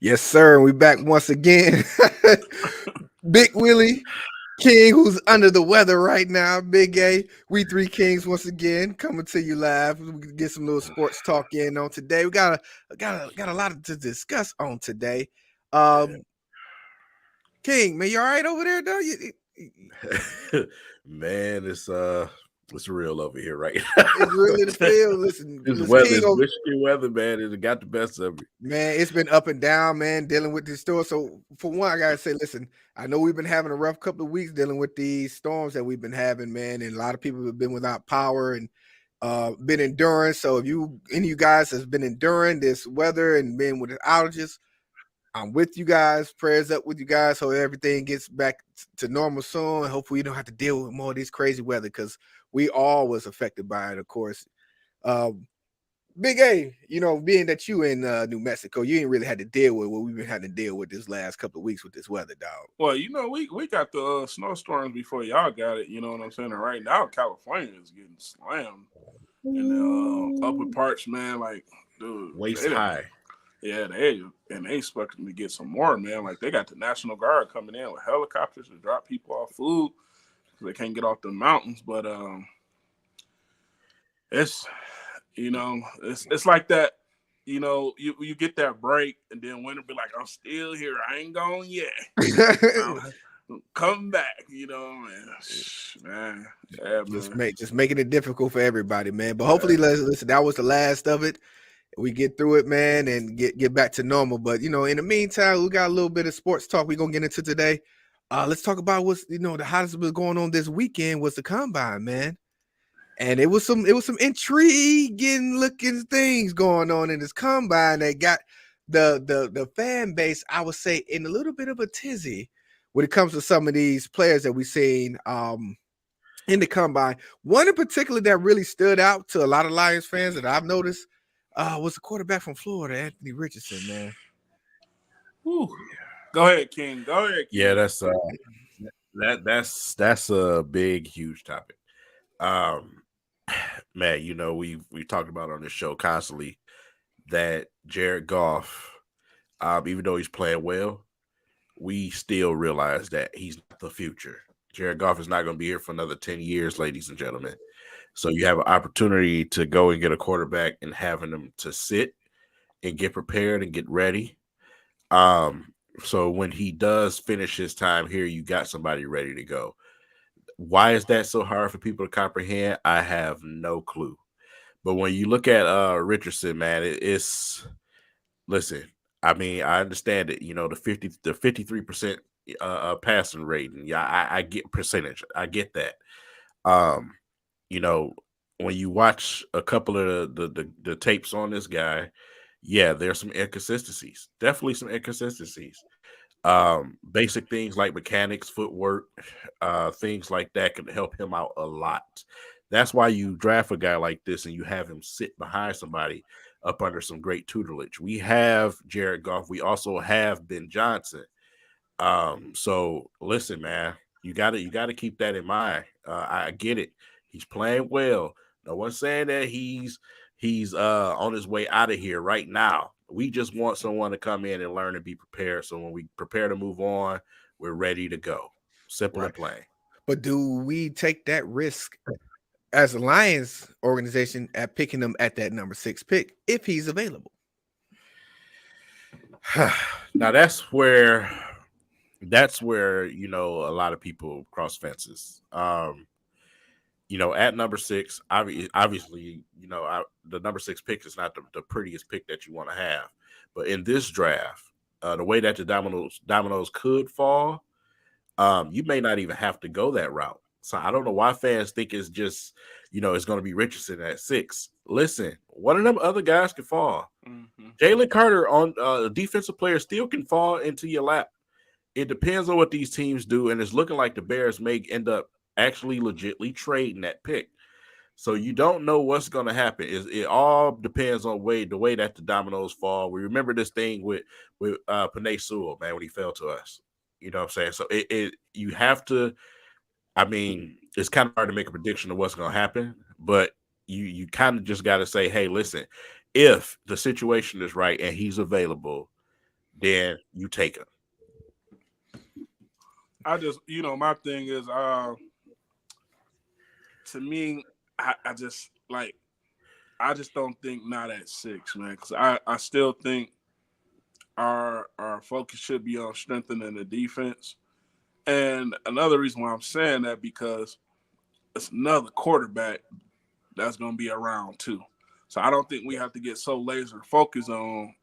Yes, sir. We back once again. Big Willie King, who's under the weather right now. Big A. We three kings once again coming to you live. We can get some little sports talk in on today. We got a lot to discuss on today. Um, King, man, you all right over there, though? Man, it's real over here right now. It's really the feel. Listen, This weather King is over. Michigan weather, man. It got the best of me. Man, it's been up and down, man, dealing with this storm. So, for one, I gotta say, listen, I know we've been having a rough couple of weeks dealing with these storms that we've been having, man, and a lot of people have been without power and been enduring. So, if any of you guys has been enduring this weather and been with the outages, I'm with you guys. Prayers up with you guys. So everything gets back to normal soon. Hopefully, you don't have to deal with more of this crazy weather because we all was affected by it, of course. Um, Big A, being that you in New Mexico, you ain't really had to deal with what we've been having to deal with this last couple of weeks with this weather, dog. Well, we got the snowstorms before y'all got it. You know what I'm saying? And right now, California is getting slammed in the upper parts, man. Like, dude, waist high. Yeah, they expecting to get some more, man. Like, they got the National Guard coming in with helicopters to drop people off food because they can't get off the mountains. But it's like that. You get that break, and then winter be like, I'm still here. I ain't gone yet. Come back, man. Yeah, just making it difficult for everybody, man. But hopefully, listen, that was the last of it. We get through it, man, and get back to normal. But in the meantime, we got a little bit of sports talk we're gonna get into today. Let's talk about what's the hottest was going on this weekend was the combine, man. And it was some intriguing looking things going on in this combine that got the fan base, I would say, in a little bit of a tizzy when it comes to some of these players that we've seen in the combine. One in particular that really stood out to a lot of Lions fans that I've noticed was the quarterback from Florida, Anthony Richardson, man. Whew. Go ahead, King. Go ahead, King. Yeah, that's a big, huge topic. Man, we talked about on this show constantly that Jared Goff, even though he's playing well, we still realize that he's not the future. Jared Goff is not going to be here for another 10 years, ladies and gentlemen. So you have an opportunity to go and get a quarterback and having them to sit and get prepared and get ready. So when he does finish his time here, you got somebody ready to go. Why is that so hard for people to comprehend? I have no clue. But when you look at Richardson, man, listen, I mean, I understand it, the 53% passing rating. Yeah, I get percentage. I get that. When you watch a couple of the tapes on this guy, yeah, there's some inconsistencies. Definitely some inconsistencies. Basic things like mechanics, footwork, things like that can help him out a lot. That's why you draft a guy like this and you have him sit behind somebody up under some great tutelage. We have Jared Goff. We also have Ben Johnson. So listen, man, you gotta keep that in mind. I get it. He's playing well. No one's saying that he's on his way out of here right now. We just want someone to come in and learn and be prepared. So when we prepare to move on, we're ready to go. Simple and plain. But do we take that risk as a Lions organization at picking him at that number 6 pick if he's available? Now that's where a lot of people cross fences. At number 6, obviously, the number 6 pick is not the prettiest pick that you want to have. But in this draft, the way that the dominoes could fall, you may not even have to go that route. So I don't know why fans think it's just, it's going to be Richardson at 6. Listen, one of them other guys can fall. Mm-hmm. Jalen Carter on a defensive player still can fall into your lap. It depends on what these teams do, and it's looking like the Bears may end up actually legitimately trading that pick. So you don't know what's going to happen. It all depends on the way that the dominoes fall. We remember this thing with Penei Sewell, man, when he fell to us. You know what I'm saying? So you have to, I mean, it's kind of hard to make a prediction of what's going to happen, but you kind of just got to say, hey, listen, if the situation is right and he's available, then you take him. I just, my thing is, to me, I just don't think not at 6, man, because I still think our focus should be on strengthening the defense. And another reason why I'm saying that, because it's another quarterback that's going to be around too. So I don't think we have to get so laser focused on,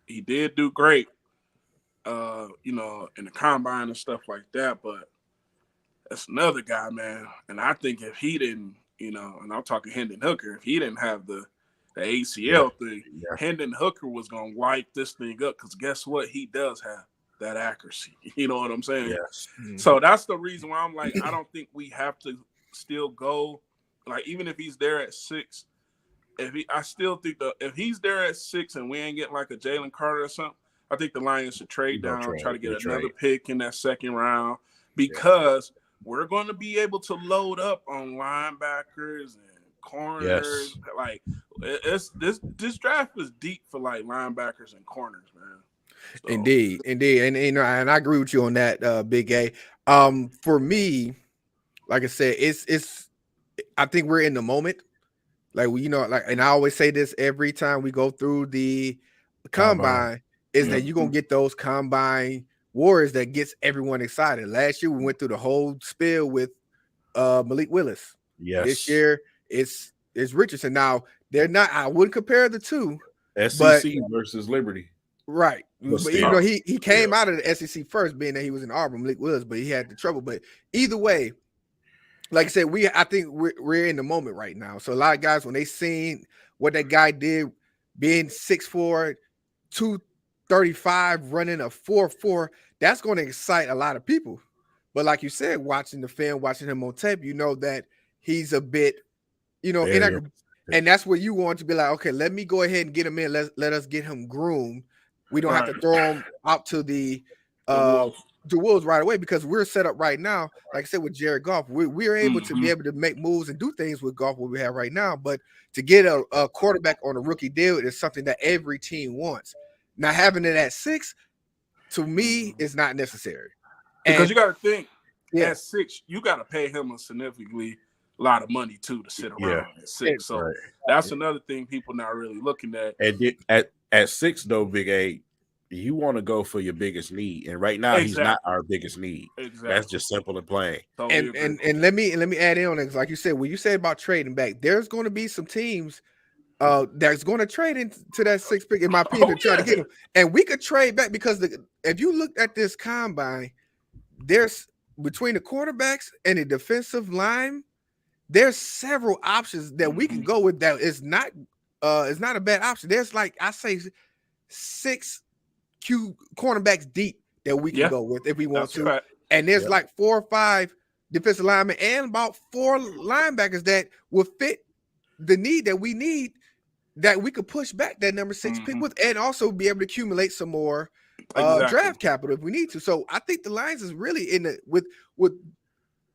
he did do great, in the combine and stuff like that, but that's another guy, man. And I think if he didn't, and I'm talking Hendon Hooker, if he didn't have the ACL thing, Hendon Hooker was going to light this thing up, because guess what? He does have that accuracy. You know what I'm saying? Yes. Mm-hmm. So that's the reason why I'm like, I don't think we have to still go, like, even if he's there at 6, I still think if he's there at 6 and we ain't getting like a Jalen Carter or something, I think the Lions should trade down, try to get another pick in that second round, because we're going to be able to load up on linebackers and corners. Yes. Like, this draft is deep for like linebackers and corners, man. So. Indeed, and I agree with you on that, Big A. For me, like I said, it's I think we're in the moment. Like, and I always say this every time we go through the combine, is that you're gonna get those combine warriors that gets everyone excited. Last year we went through the whole spiel with Malik Willis. Yes. This year it's Richardson. Now they're not. I wouldn't compare the two. SEC versus Liberty. Right. But he came out of the SEC first, being that he was in Auburn, Malik Willis, but he had the trouble. But either way, like I said, I think we're in the moment right now. So a lot of guys, when they seen what that guy did, being 6'4", 235, running a 4.4, that's going to excite a lot of people. But like you said, watching the film, watching him on tape, that he's a bit, and that's where you want to be like, okay, let me go ahead and get him in. Let us get him groomed. We don't have to throw him out to the Wolves right away, because we're set up right now, like I said, with Jared Goff. We're able to be able to make moves and do things with Goff what we have right now. But to get a quarterback on a rookie deal is something that every team wants. Now, having it at 6, to me, is not necessary. Because you got to think, at 6, you got to pay him a significantly lot of money too to sit around at 6. So that's another thing people not really looking at. And at 6 though, Big A, you want to go for your biggest need, and right now he's not our biggest need. Exactly. That's just simple and plain. Totally and let me add in on it, like you said, when you said about trading back, there's going to be some teams that's going to trade into that 6th pick, in my opinion, to try to get him. And we could trade back, because if you look at this combine, there's between the quarterbacks and the defensive line, there's several options that we can go with that is not a bad option. There's like, I say 6 cornerbacks deep that we can go with if we want to. Right. And there's like 4 or 5 defensive linemen and about 4 linebackers that will fit the need that we need, that we could push back that number 6 pick with, and also be able to accumulate some more draft capital if we need to. So I think the Lions is really in the with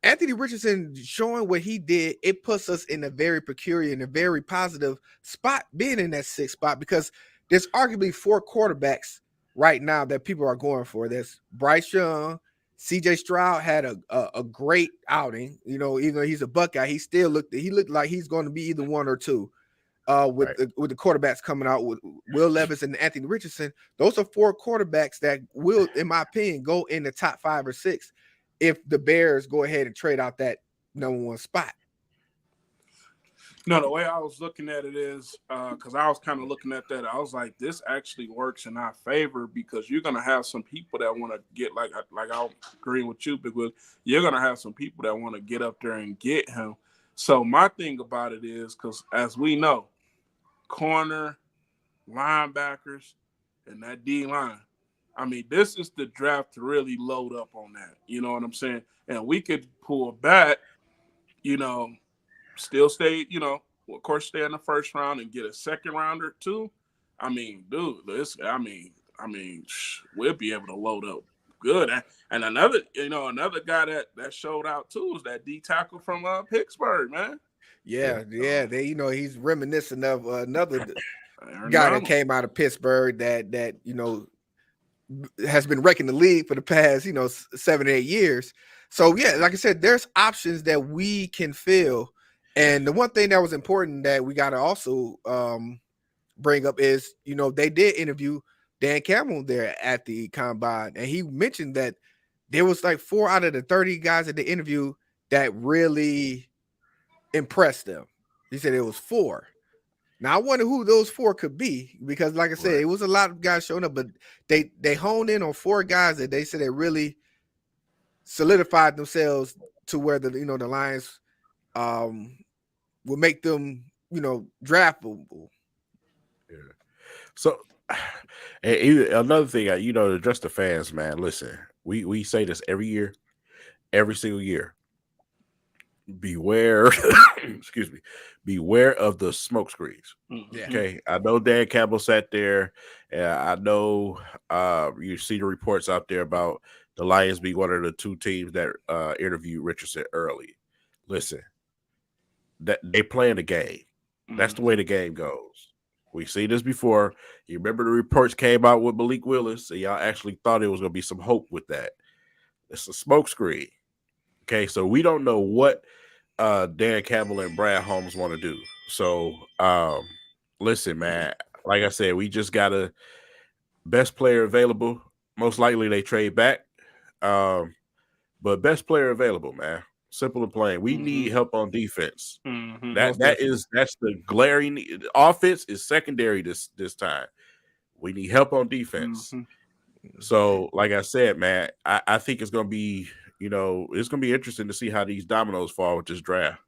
Anthony Richardson showing what he did. It puts us in a very peculiar and a very positive spot, being in that 6th spot, because there's arguably 4 quarterbacks right now that people are going for. There's Bryce Young, CJ Stroud had a great outing. Even though he's a Buckeye, he looked like he's going to be either 1 or 2. With the quarterbacks coming out with Will Levis and Anthony Richardson, those are 4 quarterbacks that will, in my opinion, go in the top 5 or 6 if the Bears go ahead and trade out that number 1 spot. No, the way I was looking at it is because I was kind of looking at that. I was like, this actually works in our favor, because you're going to have some people that want to get, like I'll agree with you, because you're going to have some people that want to get up there and get him. So my thing about it is, because as we know, corner, linebackers, and that D-line, I mean, this is the draft to really load up on that. You know what I'm saying? And we could pull back, still stay, of course, stay in the 1st round and get a 2nd rounder too. I mean, dude, we'll be able to load up good. And another guy that showed out too is that D tackle from Pittsburgh, man. Yeah. He's reminiscent of another Aaron guy that Donald. came out of Pittsburgh that has been wrecking the league for the past 7 or 8 years. So yeah, like I said, there's options that we can fill. And the one thing that was important that we got to also bring up is they did interview Dan Campbell there at the combine, and he mentioned that there was like 4 out of the 30 guys at the interview that really impressed them. He said it was 4. Now I wonder who those 4 could be, because like I said, Right. it was a lot of guys showing up, but they honed in on 4 guys that they said they really solidified themselves to where the Lions will make them draftable. Yeah. So, and another thing, to address the fans, man. Listen, we say this every year, every single year. Beware, excuse me, beware of the smoke screens. Yeah. Okay, I know Dan Campbell sat there, and I know you see the reports out there about the Lions being one of the 2 teams that interviewed Richardson early. Listen, that they playing the game. That's the way the game goes. We've seen this before. You remember the reports came out with Malik Willis, and y'all actually thought it was going to be some hope with that. It's a smoke screen. Okay, so we don't know what Dan Campbell and Brad Holmes want to do. So, listen, man, like I said, we just got a best player available. Most likely they trade back. But best player available, man. Simple and plain. We need help on defense. That's the glaring offense is secondary this time. We need help on defense. So, like I said, man, I think it's gonna be, it's gonna be interesting to see how these dominoes fall with this draft.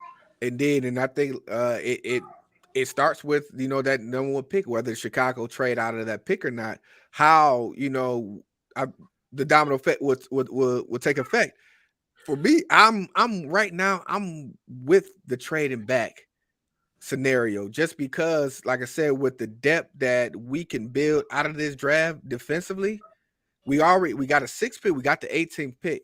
Indeed, and I think it starts with that number 1 pick, whether Chicago trade out of that pick or not. How the domino effect would take effect. For me, I'm right now, I'm with the trading back scenario, just because, like I said, with the depth that we can build out of this draft defensively, we got a 6th pick, we got the 18th pick.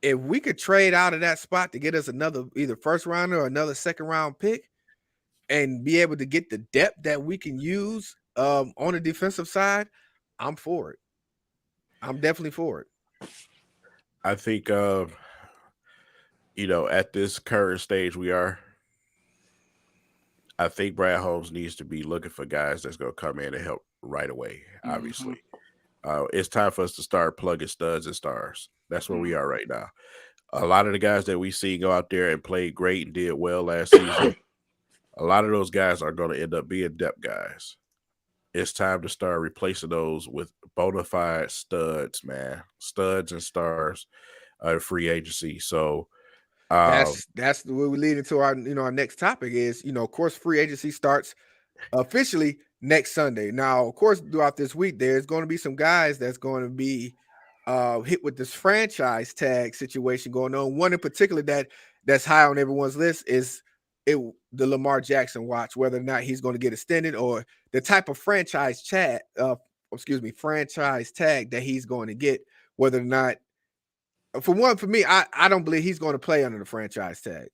If we could trade out of that spot to get us another either first rounder or another 2nd round pick, and be able to get the depth that we can use on the defensive side, I'm for it. I'm definitely for it. I think at this current stage we are, I think Brad Holmes needs to be looking for guys that's going to come in and help right away. Obviously, it's time for us to start plugging studs and stars. That's where we are right now. A lot of the guys that we see go out there and play great and did well last season, a lot of those guys are going to end up being depth guys. It's time to start replacing those with bona fide studs, man. Studs and stars free agency. So That's where we lead into our our next topic is, of course, free agency starts officially next Sunday. Now, of course, throughout this week, there's going to be some guys that's going to be hit with this franchise tag situation going on. One in particular that's high on everyone's list is the Lamar Jackson watch, whether or not he's going to get extended, or the type of franchise tag that he's going to get, whether or not. For me, I don't believe he's going to play under the franchise tag.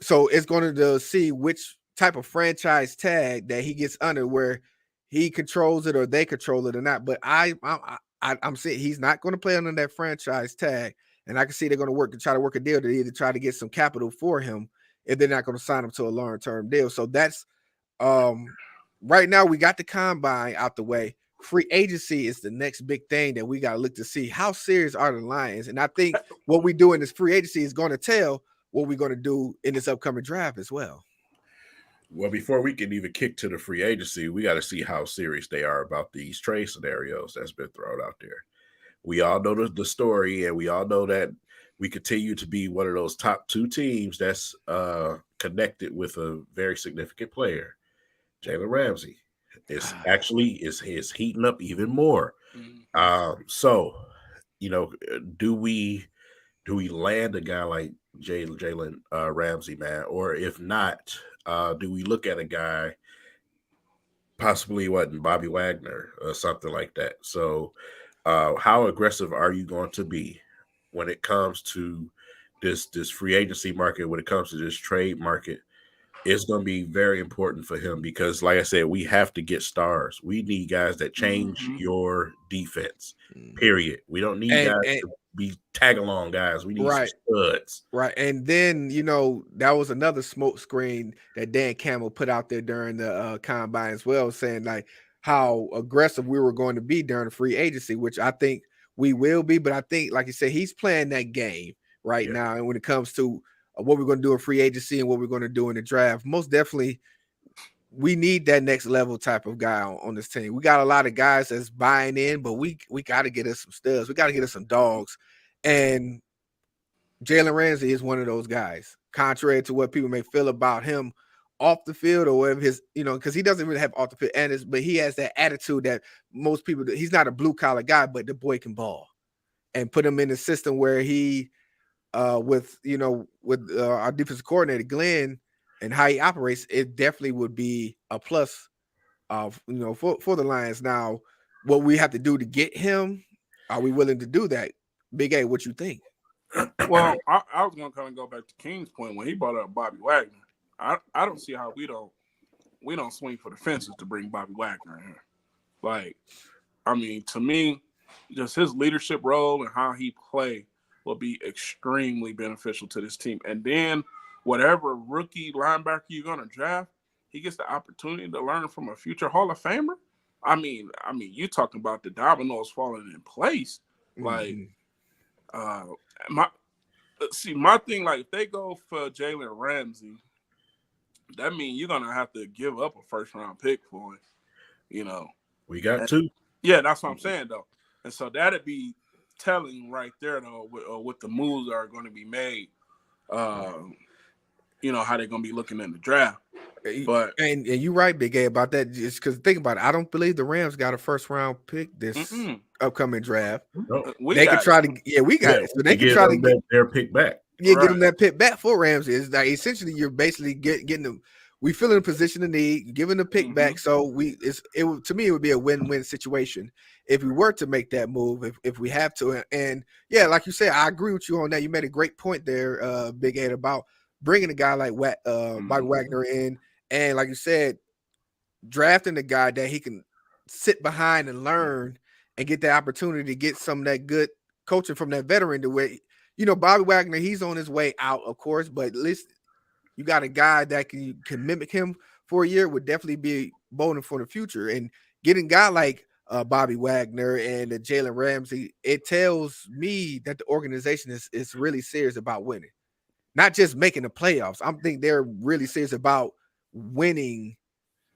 So it's going to see which type of franchise tag that he gets under, where he controls it or they control it or not. But I'm saying he's not going to play under that franchise tag, and I can see they're going to try to work a deal to either try to get some capital for him if they're not going to sign him to a long-term deal. So that's right now we got the combine out the way. Free agency is the next big thing that we got to look to see how serious are the Lions. And I think what we do in this free agency is going to tell what we're going to do in this upcoming draft as well. Well, before we can even kick to the free agency, we got to see how serious they are about these trade scenarios that's been thrown out there. We all know the story, and we all know that we continue to be one of those top 2 teams that's connected with a very significant player, Jalen Ramsey. It's actually is heating up even more. So, do we land a guy like Jalen Ramsey, man, or if not, do we look at a guy possibly Bobby Wagner or something like that? So, how aggressive are you going to be when it comes to this free agency market? When it comes to this trade market, it's going to be very important for him because, like I said, we have to get stars. We need guys that change your defense. Period. We don't need guys to be tag along guys. We need some studs. Right. And then, that was another smoke screen that Dan Campbell put out there during the combine as well, saying like how aggressive we were going to be during the free agency, which I think we will be. But I think, like you said, he's playing that game right now. And when it comes to what we're going to do in free agency and what we're going to do in the draft, most definitely we need that next level type of guy on this team. We got a lot of guys that's buying in, but we got to get us some studs. We got to get us some dogs. And Jalen Ramsey is one of those guys, contrary to what people may feel about him off the field or whatever his, because he doesn't really have off the field, but he has that attitude that most people, he's not a blue collar guy, but the boy can ball, and put him in the system where he, with our defensive coordinator, Glenn, and how he operates, it definitely would be a plus for the Lions. Now, what we have to do to get him, are we willing to do that? Big A, what you think? Well, I was going to kind of go back to King's point when he brought up Bobby Wagner. I don't see how we don't swing for the fences to bring Bobby Wagner in here. Like, I mean, to me, just his leadership role and how he play will be extremely beneficial to this team. And then whatever rookie linebacker you're going to draft, he gets the opportunity to learn from a future Hall of Famer. I mean, you talking about the dominoes falling in place. Like, my thing, like, if they go for Jalen Ramsey, that means you're gonna have to give up a first-round pick for him. We got two. Yeah, that's what I'm saying though. And so that'd be telling right there though, what the moves are going to be made. How they're going to be looking in the draft. But and you're right, Big A, about that. Just because think about it, I don't believe the Rams got a first-round pick this upcoming draft. No. They can try to, we got it. So they can try to get their pick back. Yeah, get them that pick back for Ramsey. It's like essentially you're basically getting them. We feel in a position of need, giving the pick back. So to me, it would be a win-win situation if we were to make that move, if we have to. And yeah, like you said, I agree with you on that. You made a great point there, Big Ed, about bringing a guy like Bobby Wagner in, and like you said, drafting a guy that he can sit behind and learn and get the opportunity to get some of that good coaching from that veteran. The way, Bobby Wagner, he's on his way out, of course, but at least you got a guy that can mimic him for a year would definitely be bolden for the future. And getting a guy like Bobby Wagner and Jalen Ramsey, it tells me that the organization is really serious about winning, not just making the playoffs. I think they're really serious about winning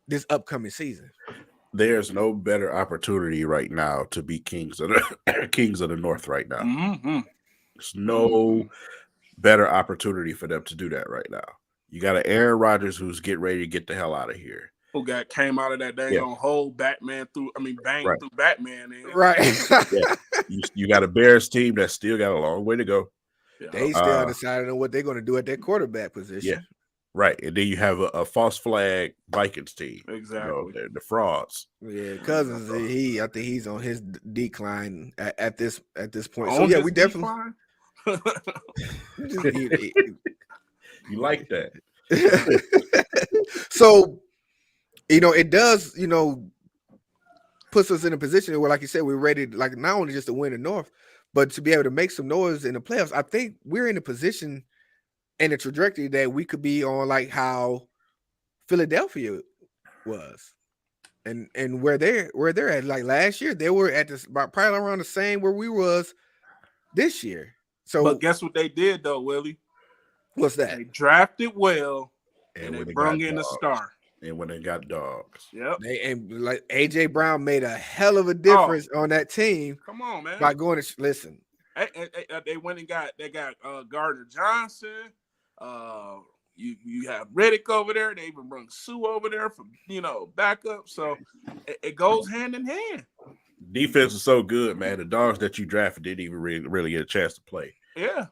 this upcoming season. There's no better opportunity right now to be kings of the North right now. There's no better opportunity for them to do that right now. You got an Aaron Rodgers who's getting ready to get the hell out of here. Who came out of that dang on whole Batman through Batman. Right. You got a Bears team that still got a long way to go. Yeah. They still undecided on what they're going to do at their quarterback position. Yeah. Right. And then you have a false flag Vikings team. Exactly. The frauds. Yeah, Cousins, I think he's on his decline at this point. So yeah, we definitely you like that. So, it does, puts us in a position where, like you said, we're ready, like not only just to win the North, but to be able to make some noise in the playoffs. I think we're in a position and a trajectory that we could be on, like how Philadelphia was, and where they're at. Like last year, they were at this probably around the same where we was this year. So, but guess what they did though, Willie? What's that? They drafted well, and they brought in a star. And when they got dogs, and like AJ Brown made a hell of a difference on that team. Come on, man! By going to listen, they went and got Gardner Johnson. You have Reddick over there. They even brought Sue over there for backup. So it goes hand in hand. Defense is so good, man. The dogs that you drafted didn't even really get a chance to play. Yeah.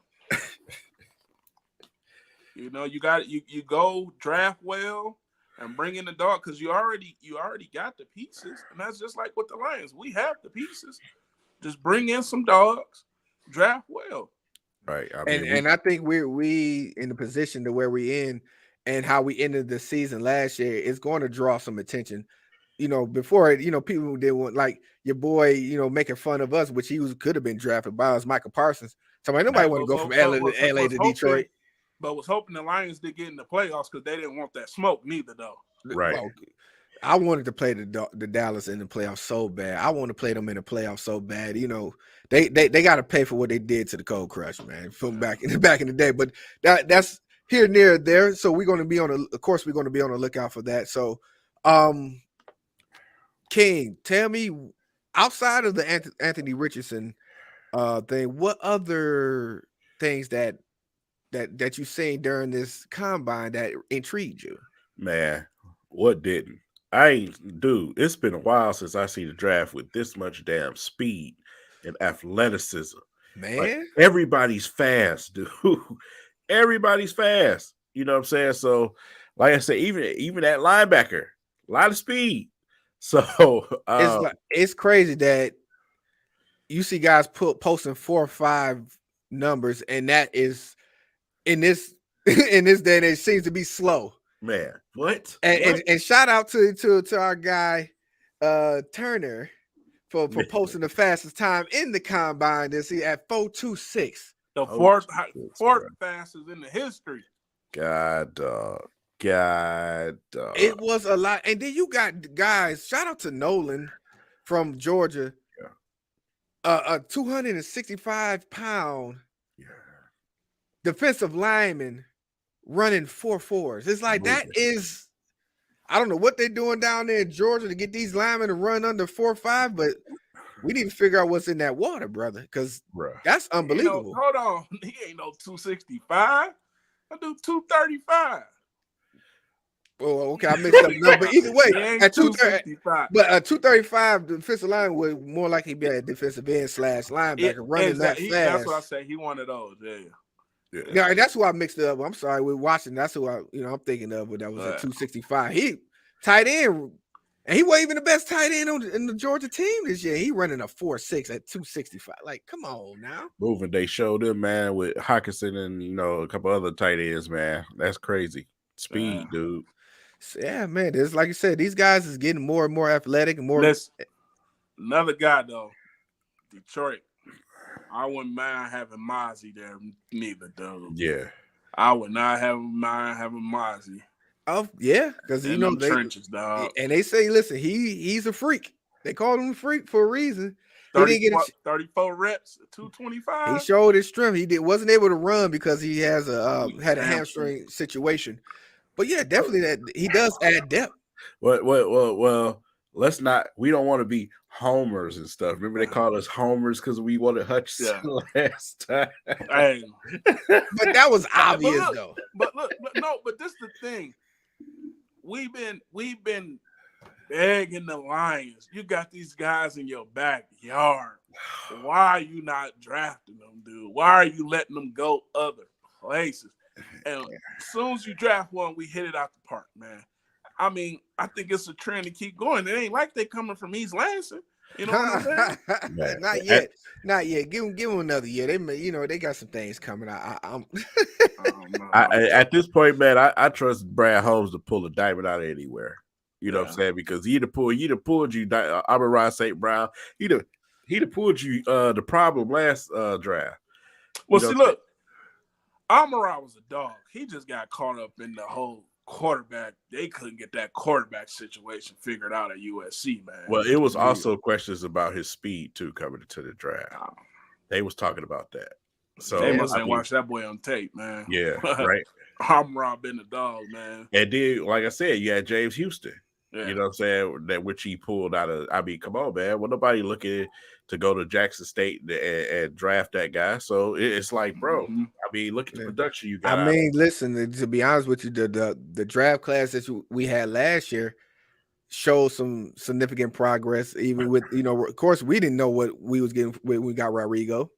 You go draft well and bring in the dog because you already got the pieces, and that's just like with the Lions. We have the pieces. Just bring in some dogs, draft well. Right. I think we in the position to where we're in and how we ended the season last year, it's going to draw some attention. Before it, people didn't want, like your boy, making fun of us, which could have been drafted by us, Michael Parsons. So nobody want to go from LA to Detroit. But was hoping the Lions did get in the playoffs because they didn't want that smoke neither, though. Right. Well, I wanted to play the Dallas in the playoffs so bad. I want to play them in the playoffs so bad. They got to pay for what they did to the Cold Crush, man, from back in the day. But that's here, near, there. So we're going to be of course, we're going to be on the lookout for that. So, King, tell me, outside of the Anthony Richardson thing, what other things that you seen during this combine that intrigued you? Man, what didn't? Dude, it's been a while since I see the draft with this much damn speed and athleticism. Man, like, everybody's fast, dude. Everybody's fast. You know what I'm saying? So, like I said, even that linebacker, a lot of speed. So it's crazy that you see guys posting 4 or 5 numbers, and that is in this day and age seems to be slow. Man, what? And shout out to our guy Turner for posting the fastest time in the combine this year at 4.26. The fourth fastest in the history. God. It was a lot. And then you got guys, shout out to Nolan from Georgia. A 265-pound defensive lineman running 4.4s. It's like that is, I don't know what they're doing down there in Georgia to get these linemen to run under 4.5, but we need to figure out what's in that water, brother, because that's unbelievable. Hold on, he ain't no 265. I do 235. Oh, okay, I mixed up the number. But either way, at 235, but a 235 defensive line would more likely be a defensive end / linebacker running that fast. That's what I say. He one of those. Yeah, that's who I mixed it up. I'm sorry, we're watching. That's who I'm thinking of. But that was at 265. He tight end, and he wasn't even the best tight end in the Georgia team this year. He running a 4.6 at 265. Like, come on now. Moving, they showed him, man, with Hawkinson and a couple other tight ends, man. That's crazy. Speed, dude. Yeah, man. It's like you said, these guys is getting more and more athletic and more. Another guy though, Detroit. I wouldn't mind having Mozzie there neither, though. Yeah, I would not mind having Mozzie. Oh yeah, because they trenches, dog. And they say, listen, he's a freak. They called him a freak for a reason. 34 reps, 225. He showed his strength. He wasn't able to run because he has had a hamstring situation. But yeah, definitely that he does add depth. Well, let's not. We don't want to be homers and stuff. Remember they called us homers because we wanted Hutchinson last time. Hey. But that was obvious though. But this is the thing. We've been begging the Lions. You got these guys in your backyard. Why are you not drafting them, dude? Why are you letting them go other places? And as soon as you draft one, we hit it out the park, man. I mean, I think it's a trend to keep going. It ain't like they coming from East Lansing. You know what I'm saying? Not yet. Give them another year. They got some things coming. I'm at this point, man, I trust Brad Holmes to pull a diamond out of anywhere. You know what I'm saying? Because he'd have pulled you Amon-Ra St. Brown. He'd have pulled you the problem last draft. Well, see, look, Amon-Ra was a dog. He just got caught up in the whole quarterback. They couldn't get that quarterback situation figured out at USC, man. Well, it was also questions about his speed too coming into the draft. They was talking about that. So they must have watched that boy on tape, man. Yeah, right. Amon-Ra been the dog, man. And then, like I said, you had James Houston. Yeah. You know what I'm saying? That which he pulled out of. I mean, come on, man. Well, nobody looking to go to Jackson State and draft that guy. So it's like, bro. I mean, look at the production you got. I mean, listen. To be honest with you, the draft class that we had last year showed some significant progress. Even with of course, we didn't know what we was getting when we got Rodrigo.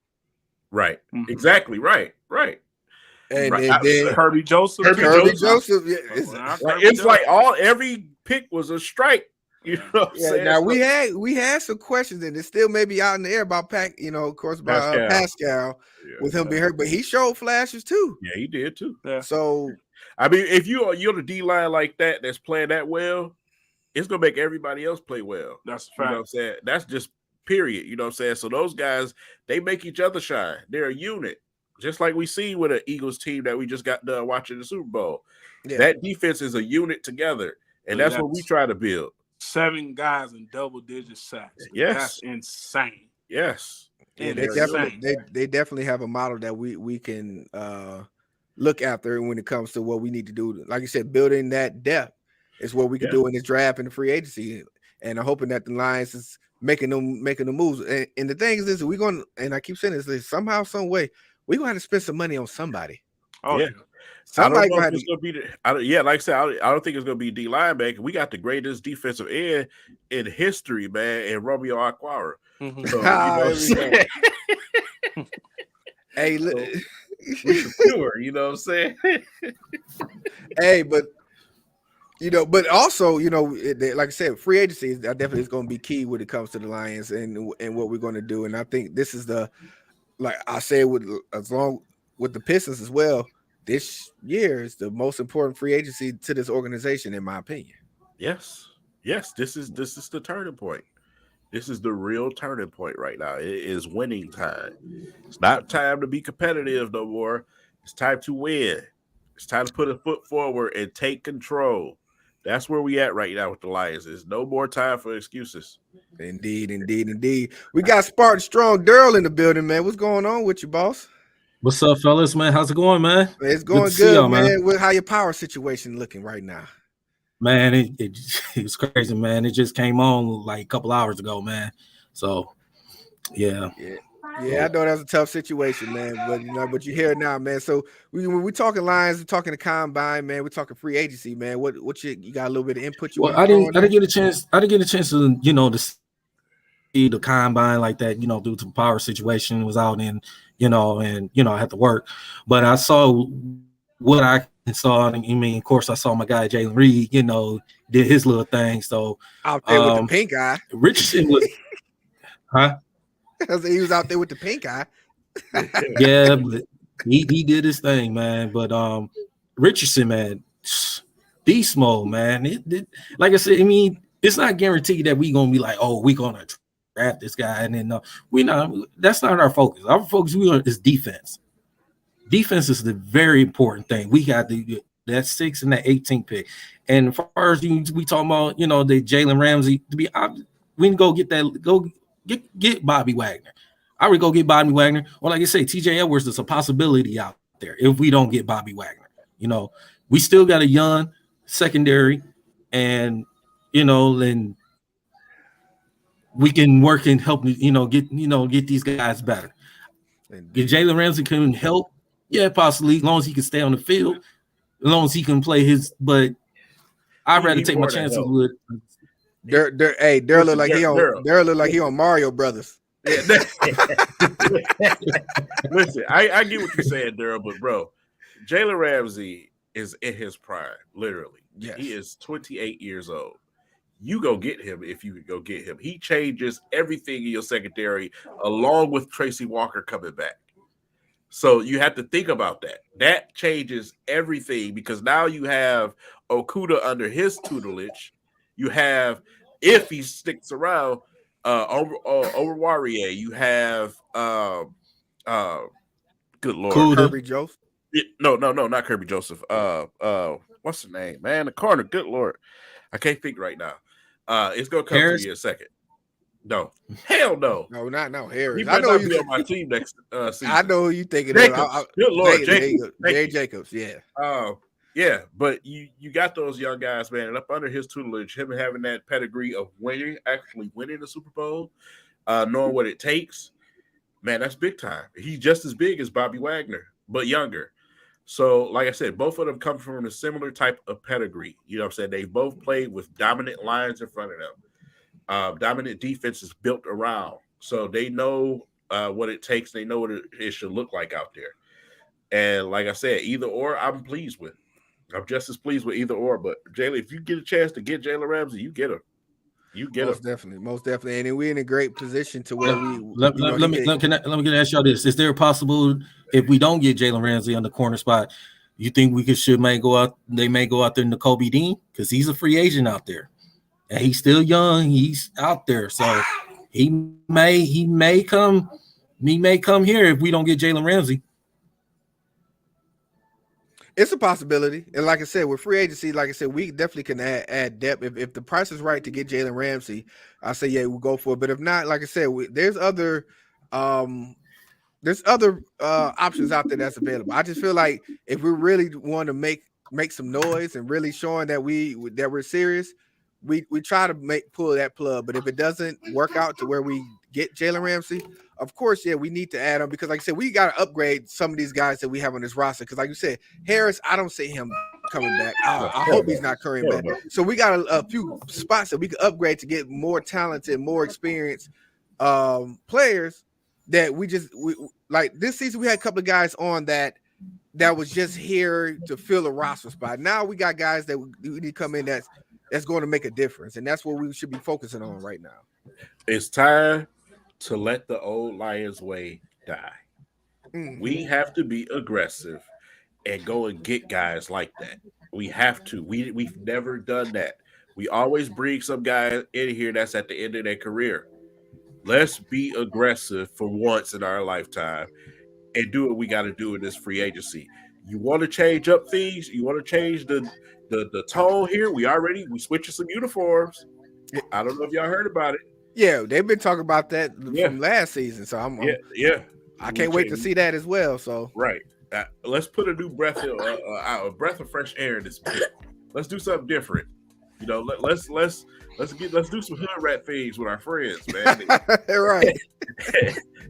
Right. Exactly. Right. And then Herbie Joseph. Yeah, it's like every pick was a strike. You know what I'm saying? Now we had some questions, and it still may be out in the air about of course, about Pascal with him being hurt, but he showed flashes too. Yeah, he did too. Yeah. So I mean, if you're the D line like that, that's playing that well, it's gonna make everybody else play well. That's a fact. You know what I'm saying? That's just period. You know what I'm saying? So those guys, they make each other shine. They're a unit, just like we see with an Eagles team that we just got done watching the Super Bowl. Yeah. That defense is a unit together, and that's what we try to build. 7 guys in double-digit sacks. Yes, that's insane. Yes, yeah, they definitely have a model that we can look after when it comes to what we need to do. Like you said, building that depth is what we can do in this draft and the free agency, and I'm hoping that the Lions is making the moves. And the thing is this: we're going, and I keep saying this, somehow, some way, we're gonna have to spend some money on somebody. Oh yeah. Somebody like I said, I don't think it's gonna be D linebacker. We got the greatest defensive end in history, man, and Romeo Aquara. Mm-hmm. So, hey, we secure, you know what I'm saying? Hey, but but also, like I said, free agency is definitely is going to be key when it comes to the Lions and what we're going to do. And I think this is like I said, with the Pistons as well. This year is the most important free agency to this organization, in my opinion. Yes. This is the turning point. This is the real turning point right now. It is winning time. It's not time to be competitive no more. It's time to win. It's time to put a foot forward and take control. That's where we at right now with the Lions. There's no more time for excuses. Indeed. We got Spartan Strong Durl in the building, man. What's going on with you, boss? What's up, fellas, man? How's it going, man? It's going good, man. How your power situation looking right now? Man, it was crazy, man. It just came on like a couple hours ago, man. So, yeah. I know that's a tough situation, man. But you hear it now, man. So when we talking Lions, we're talking the combine, man. We're talking free agency, man. What you got a little bit of input? I didn't get a chance. I didn't get a chance to to see the combine like that. Due to the power situation, was out in. I had to work, but I saw what I saw. I mean, of course, I saw my guy Jalen Reed, did his little thing. So out there with the pink eye, Richardson was, he was out there with the pink eye. Yeah, but he did his thing, man. But Richardson, man, beast mode, man. Like I said, I mean, it's not guaranteed that we gonna be like, oh, we gonna draft this guy, and then we not. That's not our focus. Our focus is defense. Defense is the very important thing. We got that 6 and that 18th pick. And as far as we talking about, the Jalen Ramsey, we can go get that. Go get Bobby Wagner. I would go get Bobby Wagner. Or like I say, TJ Edwards is a possibility out there if we don't get Bobby Wagner. We still got a young secondary, and then we can work and help, get these guys better. If Jalen Ramsey can help, yeah, possibly, as long as he can stay on the field, as long as he can play his. But I'd rather take my chances with. Daryl look like he on Mario Brothers. Yeah, listen, I get what you're saying, Daryl, but bro, Jalen Ramsey is in his prime, literally. Yes. He is 28 years old. You go get him if you can go get him. He changes everything in your secondary, along with Tracy Walker coming back. So you have to think about that. That changes everything because now you have Okuda under his tutelage. You have, if he sticks around, Oruwariye. You have, good Lord, Kirby Joseph. No, not Kirby Joseph. What's the name, man? The corner. Good Lord, I can't think right now. It's gonna come to you in a second. No, hell no. No, not Harris. I know you be on my team next season. I know who you thinking of. Good Lord, Jacobs. Yeah. Yeah, but you got those young guys, man, and up under his tutelage, him having that pedigree of actually winning the Super Bowl, knowing what it takes, man, that's big time. He's just as big as Bobby Wagner, but younger. So, like I said, both of them come from a similar type of pedigree. You know what I'm saying? They both played with dominant lines in front of them. Dominant defense is built around. So they know what it takes. They know what it should look like out there. And like I said, either or, I'm pleased with. I'm just as pleased with either or. But, Jalen, if you get a chance to get Jalen Ramsey, you get him. You get him. Most definitely. And we're in a great position to where let me ask y'all this. Is there possible if we don't get Jalen Ramsey on the corner spot, You think they may go out there to Kobe Dean because he's a free agent out there, and he's still young. He's out there, so he may come here if we don't get Jalen Ramsey. It's a possibility, and like I said, with free agency, like I said, we definitely can add depth. If the price is right to get Jalen Ramsey, I say yeah, we'll go for it. But if not, like I said, there's other options out there that's available. I just feel like if we really want to make some noise and really showing that we're serious, we try to pull that plug. But if it doesn't work out to where we get Jalen Ramsey, of course, yeah, we need to add him because, like I said, we got to upgrade some of these guys that we have on this roster. Because, like you said, Harris, I don't see him coming back. I hope he's not coming back. So we got a few spots that we could upgrade to get more talented, more experienced players. That we like this season, we had a couple of guys on that was just here to fill a roster spot. Now we got guys that we need to come in that's going to make a difference, and that's what we should be focusing on right now. It's time to let the old Lions way die. Mm-hmm. We have to be aggressive and go and get guys like that. We have to. We've never done that. We always bring some guy in here that's at the end of their career. Let's be aggressive for once in our lifetime and do what we got to do in this free agency. You want to change up things? You want to change the tone here? We switching some uniforms. I don't know if y'all heard about it. Yeah, they've been talking about that from last season. So I can't wait to see that as well. So right, let's put a new breath of fresh air in this pit. Let's do something different. You know, let's do some hood rat things with our friends, man. Right.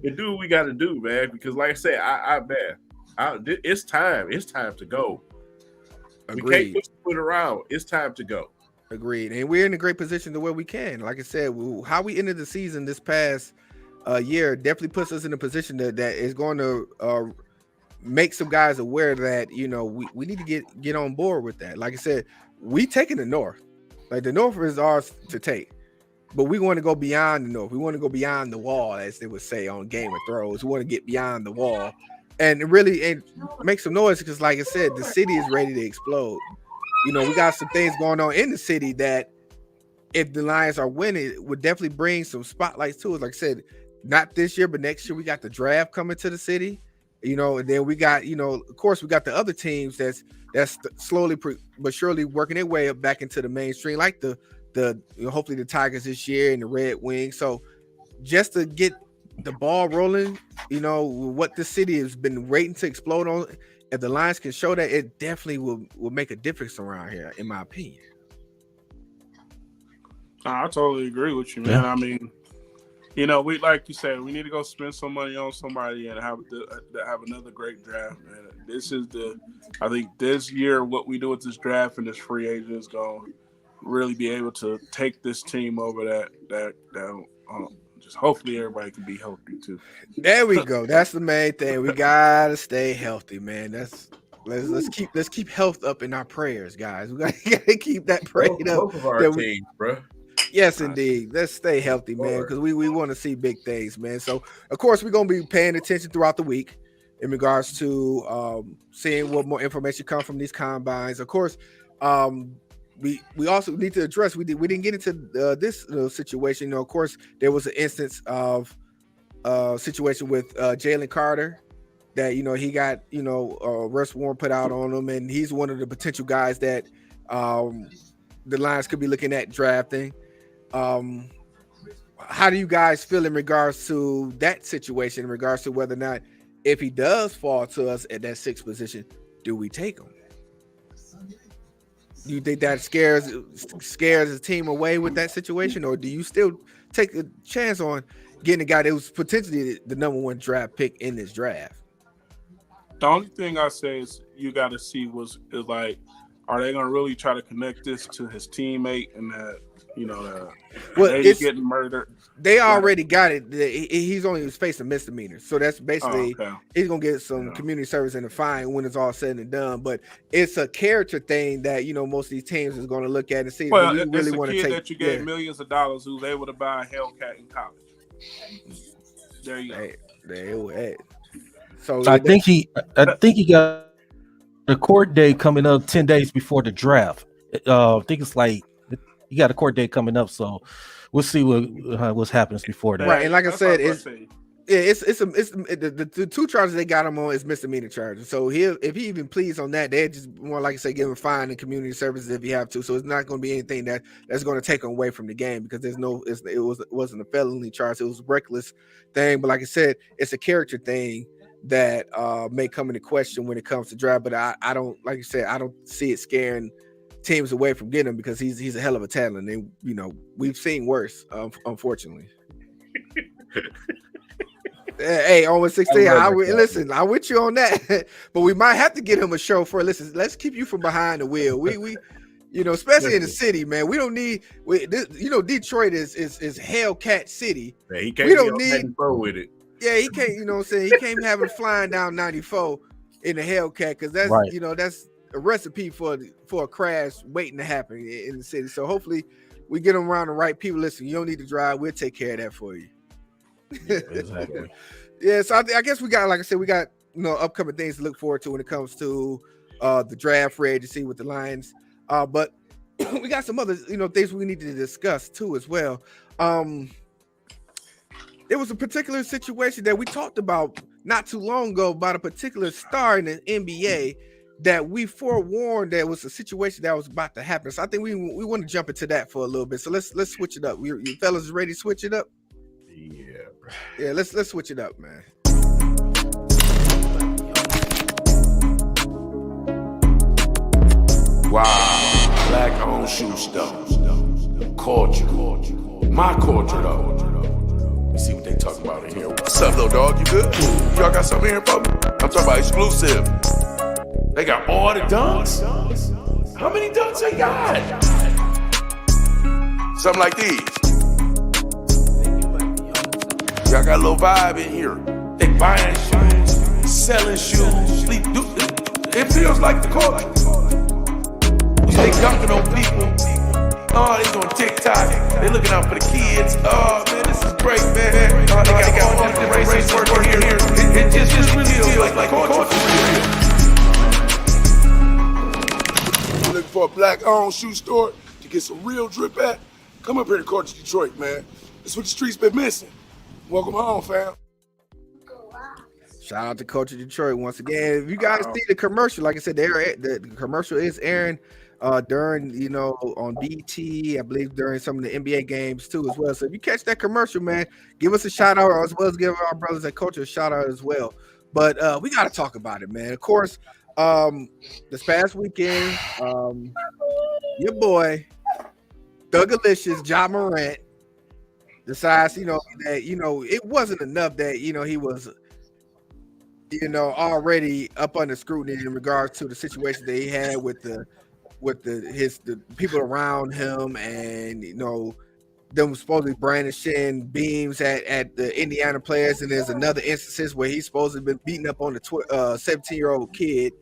And do what we got to do, man. Because, like I said, it's time. It's time to go. Agreed. We can't push the foot around. It's time to go. Agreed. And we're in a great position to where we can. Like I said, how we ended the season this past year definitely puts us in a position that is going to make some guys aware that, you know, we need to get on board with that. Like I said, we taking the North. Like the North is ours to take. But we want to go beyond the North. We want to go beyond the wall, as they would say on Game of Thrones. We want to get beyond the wall and really make some noise because, like I said, the city is ready to explode. You know, we got some things going on in the city that if the Lions are winning, it would definitely bring some spotlights to us. Like I said, not this year, but next year we got the draft coming to the city. You know, and then we got, you know, of course, we got the other teams that's slowly but surely working their way up back into the mainstream, like the you know, hopefully the Tigers this year and the Red Wings. So just to get the ball rolling, you know, what the city has been waiting to explode on. If the Lions can show that, it definitely will make a difference around here, in my opinion. I totally agree with you, man. Yeah. I mean, you know, we like you said, we need to go spend some money on somebody and have another great draft, man. I think this year, what we do with this draft and this free agent is going to really be able to take this team over that just hopefully everybody can be healthy too. There we go. That's the main thing. We gotta stay healthy, man. Let's keep health up in our prayers, guys. We gotta keep that prayed up. Both of our teams, bro. Yes, indeed. Let's stay healthy, man, because we want to see big things, man. So, of course, we're gonna be paying attention throughout the week in regards to seeing what more information comes from these combines. Of course, we also need to address we didn't get into this situation. You know, of course, there was an instance of situation with Jalen Carter that, you know, he got, you know, arrest warrant put out on him, and he's one of the potential guys that the Lions could be looking at drafting. How do you guys feel in regards to that situation, in regards to whether or not, if he does fall to us at that 6th position, do we take him? Do you think that scares the team away with that situation, or do you still take a chance on getting a guy that was potentially the number 1 draft pick in this draft? The only thing I say is you got to see is like, are they going to really try to connect this to his teammate and that, you know, he's getting murdered? They already got it. He's only facing misdemeanors. So that's basically, he's going to get some community service and a fine when it's all said and done. But it's a character thing that, you know, most of these teams is going to look at and see. Well, if you really want to take that you gave millions of dollars who's able to buy a Hellcat in college. There you go. So I think he got the court date coming up 10 days before the draft. I think it's like you got a court date coming up, so we'll see what happens before that. Right, and like I That's said, what I it's say. yeah, the two charges they got him on is misdemeanor charges. So if he even pleads on that, they just more like I say, give him a fine and community services if you have to. So it's not going to be anything that's going to take him away from the game because it wasn't a felony charge. It was a reckless thing. But like I said, it's a character thing that may come into question when it comes to draft. But I don't, like you said, I don't see it scaring teams away from getting him because he's a hell of a talent. And we've seen worse, unfortunately. Hey, on 16, listen, I'm with you on that, but we might have to get him a show for. Listen, let's keep you from behind the wheel. We especially in the city, man. We don't need. Detroit is Hellcat City. Yeah, he can't. We don't need with it. Yeah, he can't. You know what I'm saying? He can't have him flying down 94 in the Hellcat because that's right. That's a recipe for a crash waiting to happen in the city. So hopefully we get him around the right people. Listen, you don't need to drive. We'll take care of that for you. Yeah, exactly. Yeah, so I guess we got, like I said, upcoming things to look forward to when it comes to the draft free agency with the Lions. But we got some other things we need to discuss too as well. There was a particular situation that we talked about not too long ago about a particular star in the NBA that we forewarned that was a situation that was about to happen. So I think we want to jump into that for a little bit. So let's switch it up. You fellas ready to switch it up? Yeah, let's switch it up, man. Wow, black owned shoe store. Culture. My culture though. Let me see what they talking about in here. What's up, little dog? You good? Y'all got something here, bro? I'm talking about exclusive. They got all the dunks? How many dunks they got? Something like these. Y'all got a little vibe in here. They buying shoes, selling shoes, it feels like the culture. They dunking on people. Oh, they doing TikTok. They looking out for the kids. Oh, man, this is great, man. Oh, they got all different races working here. It just really feels like culture. You're looking for a black-owned shoe store to get some real drip at? Come up here to Culture Detroit, man. That's what the streets been missing. Welcome home, fam. Shout out to Culture Detroit once again. If you guys see the commercial, like I said, the commercial is airing during on BT, I believe during some of the NBA games too as well. So if you catch that commercial, man, give us a shout out as well as give our brothers at Culture a shout out as well. But we got to talk about it, man. Of course, this past weekend, your boy Thugalicious Ja Morant decides, that it wasn't enough that he was, already up under scrutiny in regards to the situation that he had with the people around him, and them supposedly brandishing beams at the Indiana players. And there's another instances where he's supposed to have been beating up on the 17-year-old kid.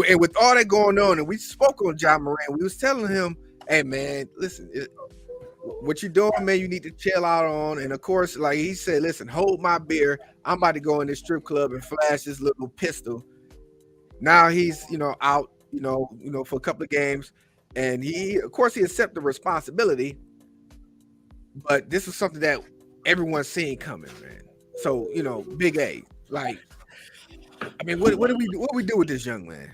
And with all that going on, and we spoke on Ja Morant, we was telling him, hey man, listen, what you doing, man, you need to chill out on. And of course, like he said, listen, hold my beer. I'm about to go in this strip club and flash this little pistol. Now he's, out, for a couple of games. And he accepted the responsibility. But this is something that everyone's seeing coming, man. So, Big A, like, I mean, what do we do with this young man?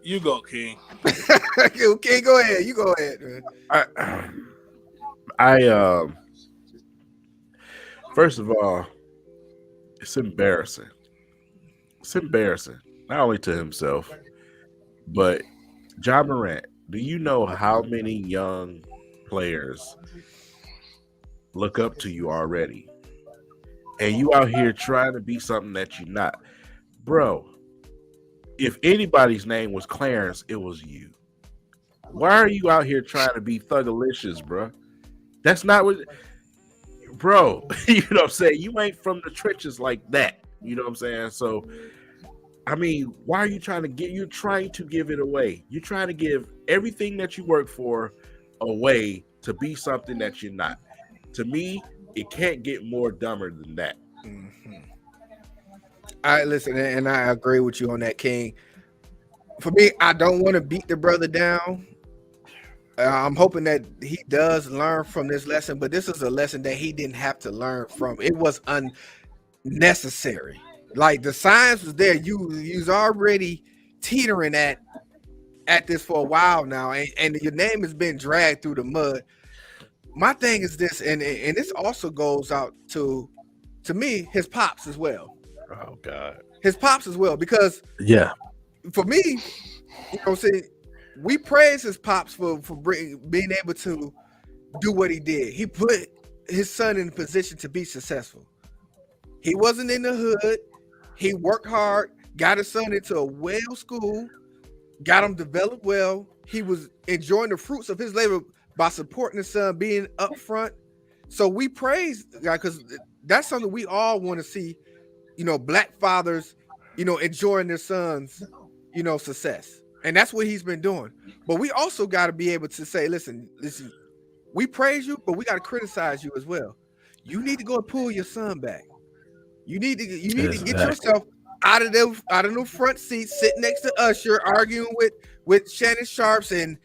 You go, King. Okay, go ahead. You go ahead, man. I first of all, it's embarrassing. It's embarrassing, not only to himself, but Ja Morant. Do you know how many young players look up to you already? And you out here trying to be something that you're not. Bro, if anybody's name was Clarence, it was you. Why are you out here trying to be Thugalicious, bro? That's not what, bro. You know what I'm saying? You ain't from the trenches like that. You know what I'm saying? So, I mean, why are you trying to you're trying to give it away. You're trying to give everything that you work for away to be something that you're not. To me, it can't get more dumber than that. Mm-hmm. I listen, and I agree with you on that, King. For me, I don't want to beat the brother down. I'm hoping that he does learn from this lesson, but this is a lesson that he didn't have to learn from. It was unnecessary. Like the signs was there. You's already teetering at this for a while now, and your name has been dragged through the mud. My thing is this, and this also goes out to me, his pops as well. Oh God, his pops as well, because Yeah. for me, you know what I'm saying, we praise his pops for being able to do what he did. He put his son in a position to be successful. He wasn't in the hood. He worked hard, got his son into a well school, got him developed well. He was enjoying the fruits of his labor by supporting his son, being upfront. So we praise God, because that's something we all want to see, you know, black fathers, you know, enjoying their sons, you know, success. And that's what he's been doing. But we also got to be able to say, listen, we praise you, but we got to criticize you as well. You need to go and pull your son back. You need to get yourself out of the front seat, sitting next to Usher, arguing with Shannon Sharps and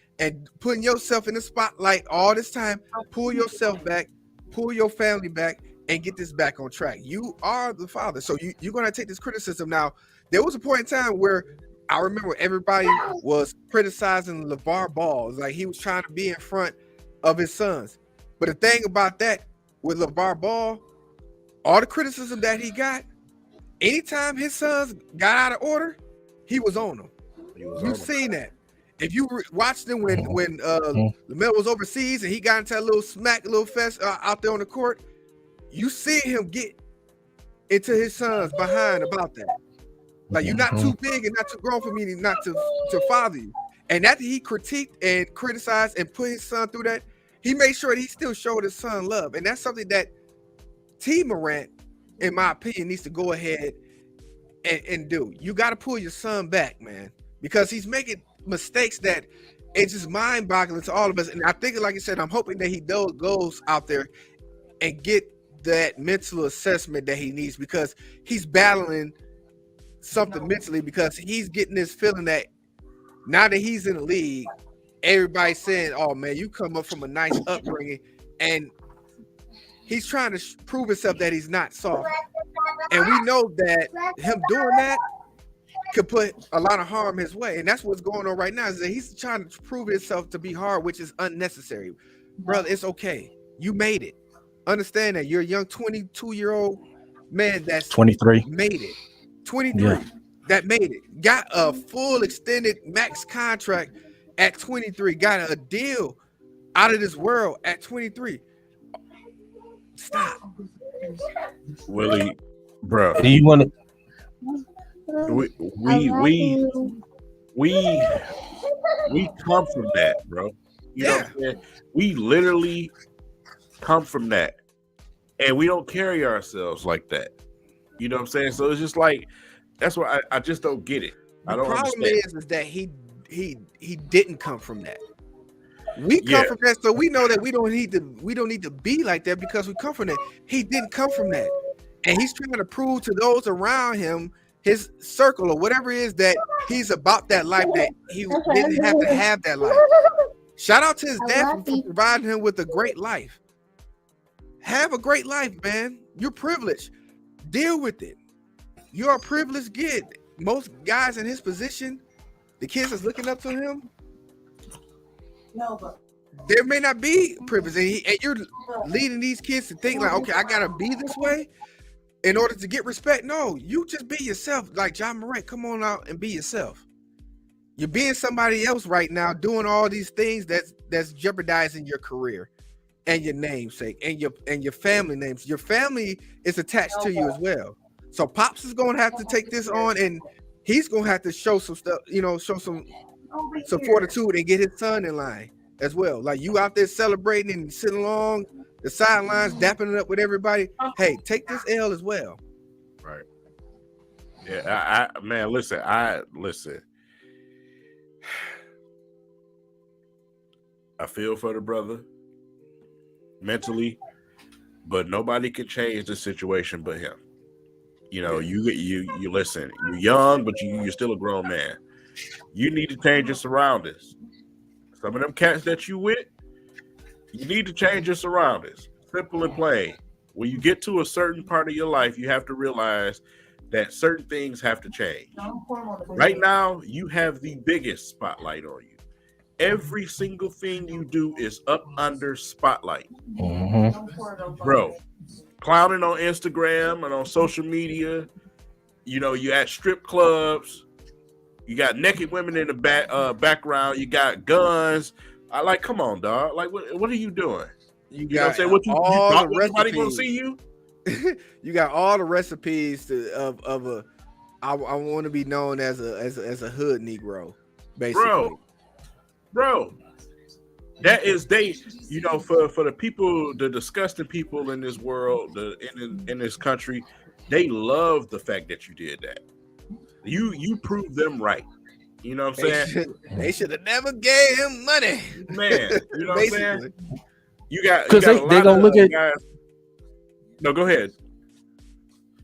putting yourself in the spotlight all this time. Pull yourself back, pull your family back, and get this back on track. You are the father, so you're gonna take this criticism. Now, there was a point in time where I remember everybody was criticizing LeVar Ball, like he was trying to be in front of his sons. But the thing about that with LeVar Ball, all the criticism that he got, anytime his sons got out of order, he was on them. You've seen that. If you watched him when LaMelo was overseas and he got into that little fest out there on the court, you see him get into his sons behind about that. Like, you're not too big and not too grown for me not to father you. And after he critiqued and criticized and put his son through that, he made sure that he still showed his son love. And that's something that T. Morant, in my opinion, needs to go ahead and do. You got to pull your son back, man, because he's making mistakes that it's just mind-boggling to all of us. And I think, like I said, I'm hoping that he goes out there and get that mental assessment that he needs, because he's battling something mentally, because he's getting this feeling that now that he's in the league, everybody's saying, oh man, you come up from a nice upbringing, and he's trying to prove himself that he's not soft. And we know that him doing that could put a lot of harm his way. And that's what's going on right now, is that he's trying to prove himself to be hard, which is unnecessary. Brother, it's okay. You made it. Understand that you're a young 22-year-old man that's 23. Made it. 23 that made it. Got a full extended max contract at 23. Got a deal out of this world at 23. Stop. Willie, bro. Do you want to? We come from that, bro. You know what I'm saying? We literally come from that, and we don't carry ourselves like that. You know what I'm saying? So it's just like, that's why I just don't get it. I don't understand. The problem is that he didn't come from that. We come from that, so we know that we don't need to be like that, because we come from that. He didn't come from that, and he's trying to prove to those around him, his circle or whatever it is, that he's about that life, that he didn't have to have that life. Shout out to his dad for providing him with a great life. Have a great life, man. You're privileged. Deal with it. You're a privileged kid. Most guys in his position, the kids that's looking up to him, there may not be privilege, and you're leading these kids to think like, okay, I gotta be this way in order to get respect. No, you just be yourself. Like John Morant, come on out and be yourself. You're being somebody else right now, doing all these things that's jeopardizing your career and your namesake and your family names. Your family is attached to you as well. So Pops is gonna have to take this on, and he's gonna have to show some stuff, show some fortitude and get his son in line as well. Like, you out there celebrating and sitting along the sidelines, dapping it up with everybody. Hey, take this L as well. Right. Yeah, man, listen. I feel for the brother mentally, but nobody can change the situation but him. You know, you listen. You're young, but you're still a grown man. You need to change your surroundings. Some of them cats that you with, you need to change your surroundings. Simple and plain. When you get to a certain part of your life, you have to realize that certain things have to change. Right now, you have the biggest spotlight on you. Every single thing you do is up under spotlight. Bro, clowning on Instagram and on social media, you know, you at strip clubs, you got naked women in the background, you got guns. I like, come on, dog. Like, what are you doing? You know what I'm saying? What you thought everybody gonna see you? You got all the recipes of a. I want to be known as a hood Negro, basically. Bro. That is you know, for the people, the disgusting people in this world, in this country, they love the fact that you did that. You proved them right. You know what I'm saying? They should have never gave him money, man. You know what I'm saying? You got because they gonna look at guys. No, go ahead.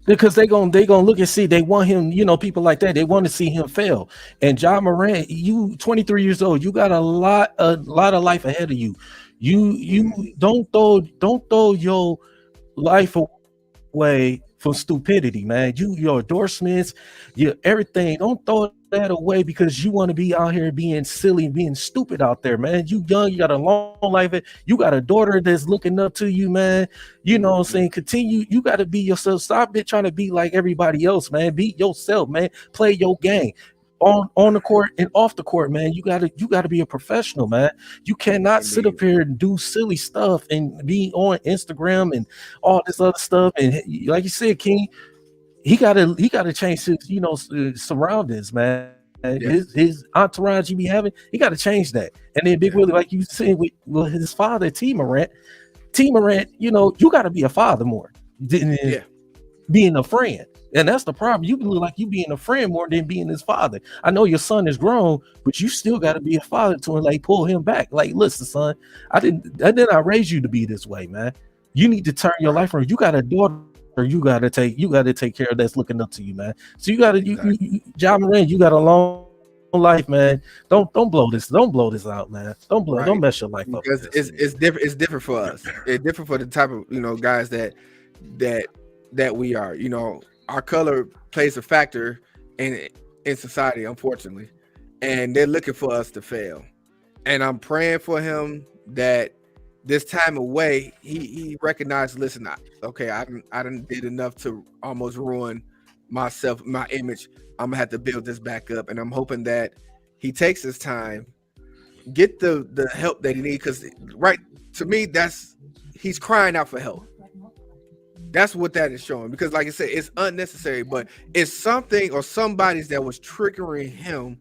Because they gonna look and see, they want him, you know, people like that, they want to see him fail. And Ja Morant, you 23 years old, you got a lot of life ahead of you. You don't throw your life away for stupidity, man. Your endorsements, your everything, don't throw that away because you want to be out here being silly, being stupid out there, man. You young, you got a long life, you got a daughter that's looking up to you, man. You know what I'm saying? Continue, you got to be yourself. Stop trying to be like everybody else, man. Be yourself, man. Play your game on the court and off the court, man. You gotta be a professional, man. You cannot sit up here and do silly stuff and be on Instagram and all this other stuff. And like you said, King, he gotta change his, you know, surroundings, man. His entourage he be having, he gotta change that. And then Big Willie, like you said, with his father, T Morant, you know, you gotta be a father more than being a friend. And that's the problem. You look like you being a friend more than being his father. I know your son is grown, but you still got to be a father to him. Like, pull him back. Like, listen, son, I didn't raise you to be this way, man. You need to turn your life around. You got a daughter, you got to take care of that's looking up to you, man. So you got to, Ja Morant, you got a long life, man. Don't blow this out, man. Don't mess your life up. Because it's different. It's different for us. It's different for the type of, you know, guys that we are. You know, our color plays a factor in society, unfortunately, and they're looking for us to fail. And I'm praying for him that this time away, he recognized, listen, I done did enough to almost ruin myself, my image. I'm gonna have to build this back up, and I'm hoping that he takes his time, get the help that he needs. Because right to me, he's crying out for help. That's what that is showing, because like I said, it's unnecessary, but it's something or somebody's that was triggering him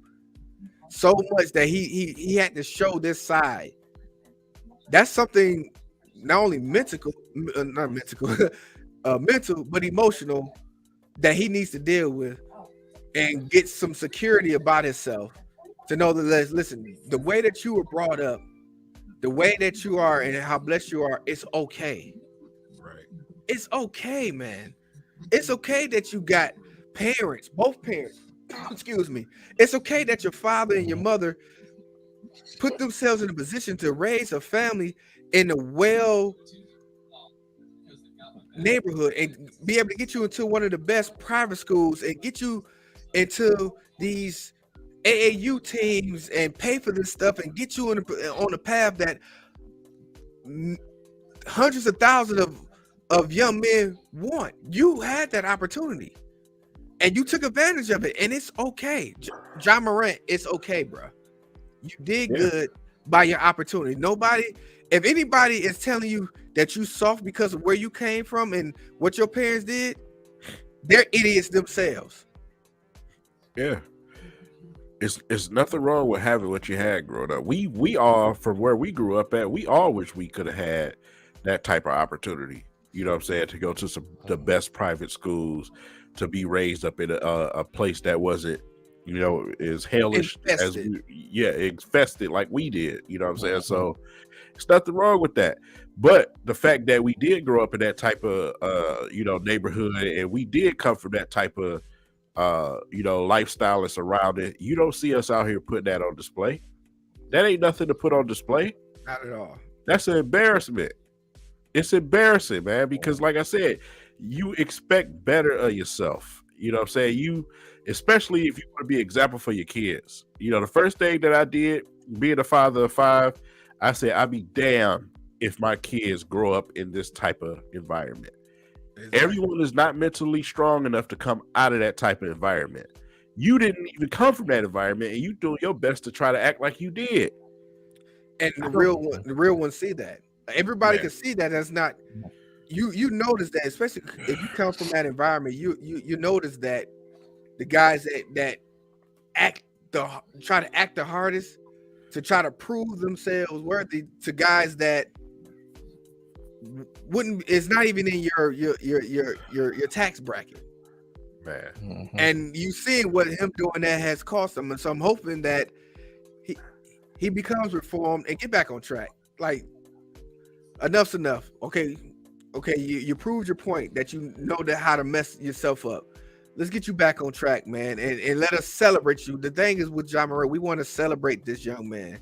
so much that he had to show this side. That's something not only mental, but emotional that he needs to deal with and get some security about himself to know that, listen, the way that you were brought up, the way that you are and how blessed you are, it's okay. It's okay, man. It's okay that you got parents, both parents. Excuse me. It's okay that your father and your mother put themselves in a position to raise a family in a well neighborhood and be able to get you into one of the best private schools and get you into these AAU teams and pay for this stuff and get you on a path that hundreds of thousands of young men want. You had that opportunity and you took advantage of it, and it's okay. Ja Morant, it's okay, bro. You did good by your opportunity. If anybody is telling you that you soft because of where you came from and what your parents did, they're idiots themselves. Yeah. It's nothing wrong with having what you had growing up. We all, from where we grew up at, we all wish we could have had that type of opportunity. You know what I'm saying? To go to the best private schools, to be raised up in a place that wasn't is hellish as infested like we did. You know what I'm saying? So there's nothing wrong with that. But the fact that we did grow up in that type of neighborhood, and we did come from that type of lifestyle that's around it, you don't see us out here putting that on display. That ain't nothing to put on display. Not at all. That's an embarrassment. It's embarrassing, man, because like I said, you expect better of yourself. You know what I'm saying? You, especially if you want to be an example for your kids. The first thing that I did, being a father of 5, I said, I'd be damned if my kids grow up in this type of environment. Exactly. Everyone is not mentally strong enough to come out of that type of environment. You didn't even come from that environment, and you doing your best to try to act like you did. And the real ones see that. Everybody can see that. That's not you notice that, especially if you come from that environment. You notice that the guys that try to act the hardest to try to prove themselves worthy to guys that it's not even in your tax bracket, man. Mm-hmm. And you seeing what him doing that has cost him, and so I'm hoping that he becomes reformed and get back on track. Like, enough's enough. Okay, you proved your point that you know how to mess yourself up. Let's get you back on track, man, and let us celebrate you. The thing is with Ja Morant, we want to celebrate this young man.